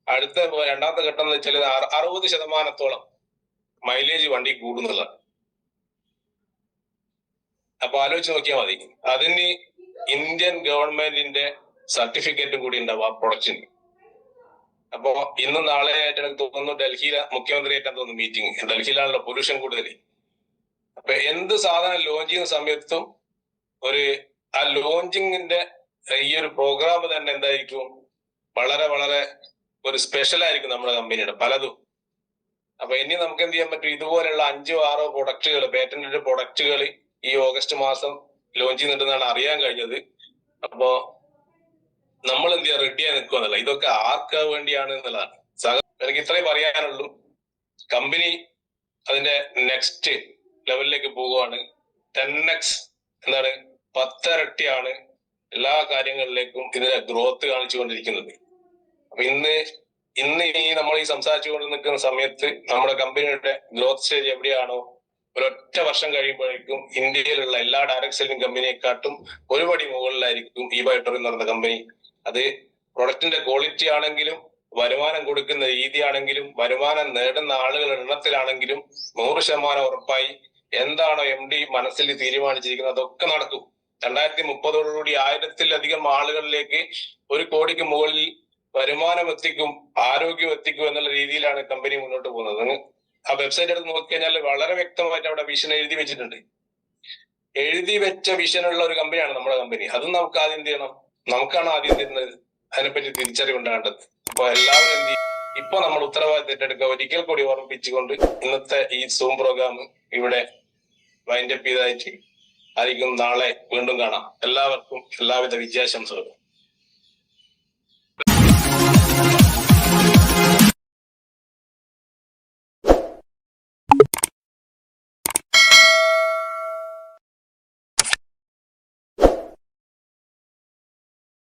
അടുത്ത 2ാമത്തെ ഘട്ടം എന്ന് വെച്ചാൽ 60% മൈലേജ് വണ്ടി കൂടുന്നുള്ളതാണ്. അപ്പൊ ആലോചിച്ച് നോക്കിയാൽ മതി. അതിന് ഇന്ത്യൻ ഗവൺമെന്റിന്റെ സർട്ടിഫിക്കറ്റും കൂടി ഉണ്ടാവും ആ പ്രൊഡക്റ്റിന്. അപ്പൊ ഇന്നും നാളെ ആയിട്ട് എനിക്ക് തോന്നുന്നു ഡൽഹിയിലെ മുഖ്യമന്ത്രിയായിട്ടാണ് തോന്നുന്നു മീറ്റിംഗ്. ഡൽഹിയിലാണല്ലോ പൊല്യൂഷൻ കൂടുതൽ. അപ്പൊ എന്ത് സാധനം ലോഞ്ച് ചെയ്യുന്ന സമയത്തും ആ ലോഞ്ചിങ്ങിന്റെ ഈ ഒരു പ്രോഗ്രാം തന്നെ എന്തായിരിക്കും, വളരെ വളരെ ഒരു സ്പെഷ്യൽ ആയിരിക്കും നമ്മുടെ കമ്പനിയുടെ പലതും. അപ്പൊ ഇനി നമുക്ക് എന്ത് ചെയ്യാൻ പറ്റും, ഇതുപോലെയുള്ള 5-6 പ്രൊഡക്റ്റുകൾ, പേറ്റന്റഡ് പ്രൊഡക്റ്റുകൾ ഈ ഓഗസ്റ്റ് മാസം ലോഞ്ച് ചെയ്യുന്നുണ്ടെന്നാണ് അറിയാൻ കഴിഞ്ഞത്. അപ്പോ നമ്മൾ എന്ത് ചെയ്യാൻ റെഡിയായി നിൽക്കുക എന്നല്ല, ഇതൊക്കെ ആർക്കാ വേണ്ടിയാണ് എന്നുള്ളതാണ്. എനിക്ക് ഇത്രയും പറയാനുള്ളൂ. കമ്പനി അതിന്റെ നെക്സ്റ്റ് ലെവലിലേക്ക് പോവുകയാണ്. 10x എന്താണ് 10 ഇരട്ടിയാണ് എല്ലാ കാര്യങ്ങളിലേക്കും ഇതിന്റെ ഗ്രോത്ത് കാണിച്ചുകൊണ്ടിരിക്കുന്നത്. അപ്പൊ ഇന്ന് ഈ നമ്മൾ ഈ സംസാരിച്ചുകൊണ്ട് നിൽക്കുന്ന സമയത്ത് നമ്മുടെ കമ്പനിയുടെ ഗ്രോത്ത് സ്റ്റേജ് എവിടെയാണോ ഒരൊറ്റ വർഷം കഴിയുമ്പോഴേക്കും ഇന്ത്യയിലുള്ള എല്ലാ ഡയറക്ട് സെല്ലിംഗ് കമ്പനിയെക്കാട്ടും ഒരു പടി മുകളിലായിരിക്കും ഈ ബയോട്ടറി എന്ന് പറയുന്ന കമ്പനി. അത് പ്രൊഡക്റ്റിന്റെ ക്വാളിറ്റി ആണെങ്കിലും വരുമാനം കൊടുക്കുന്ന രീതിയാണെങ്കിലും വരുമാനം നേടുന്ന ആളുകളുടെ എണ്ണത്തിലാണെങ്കിലും 100% ഉറപ്പായി എന്താണോ MD മനസ്സിൽ തീരുമാനിച്ചിരിക്കുന്നത് അതൊക്കെ നടക്കും. 2030 1000-ലധികം ആളുകളിലേക്ക് 1 കോടിക്ക് മുകളിൽ വരുമാനം എത്തിക്കും, ആരോഗ്യം എത്തിക്കും എന്നുള്ള രീതിയിലാണ് കമ്പനി മുന്നോട്ട് പോകുന്നത്. ആ വെബ്സൈറ്റ് എടുത്ത് നോക്കിക്കഴിഞ്ഞാൽ വളരെ വ്യക്തമായിട്ട് അവിടെ വിഷൻ എഴുതി വെച്ചിട്ടുണ്ട്. എഴുതി വെച്ച വിഷനുള്ള ഒരു കമ്പനിയാണ് നമ്മുടെ കമ്പനി. അതും നമുക്ക് ആദ്യം എന്ത് ചെയ്യണം, നമുക്കാണ് ആദ്യം തരുന്നത്. അതിനെപ്പറ്റി തിരിച്ചറിവുണ്ടാകേണ്ടത്. അപ്പൊ എല്ലാവരും എന്ത് ചെയ്യും, ഇപ്പൊ നമ്മൾ ഉത്തരവാദിത്തം ഏറ്റെടുക്കുക. ഒരിക്കൽ കൂടി ഓർമ്മിപ്പിച്ചുകൊണ്ട് ഇന്നത്തെ ഈ സൂം പ്രോഗ്രാം ഇവിടെ വൈൻഡപ്പ് ചെയ്തായിട്ട് ആയിരിക്കും. നാളെ വീണ്ടും കാണാം. എല്ലാവർക്കും എല്ലാവിധ വിജയാശംസകളും.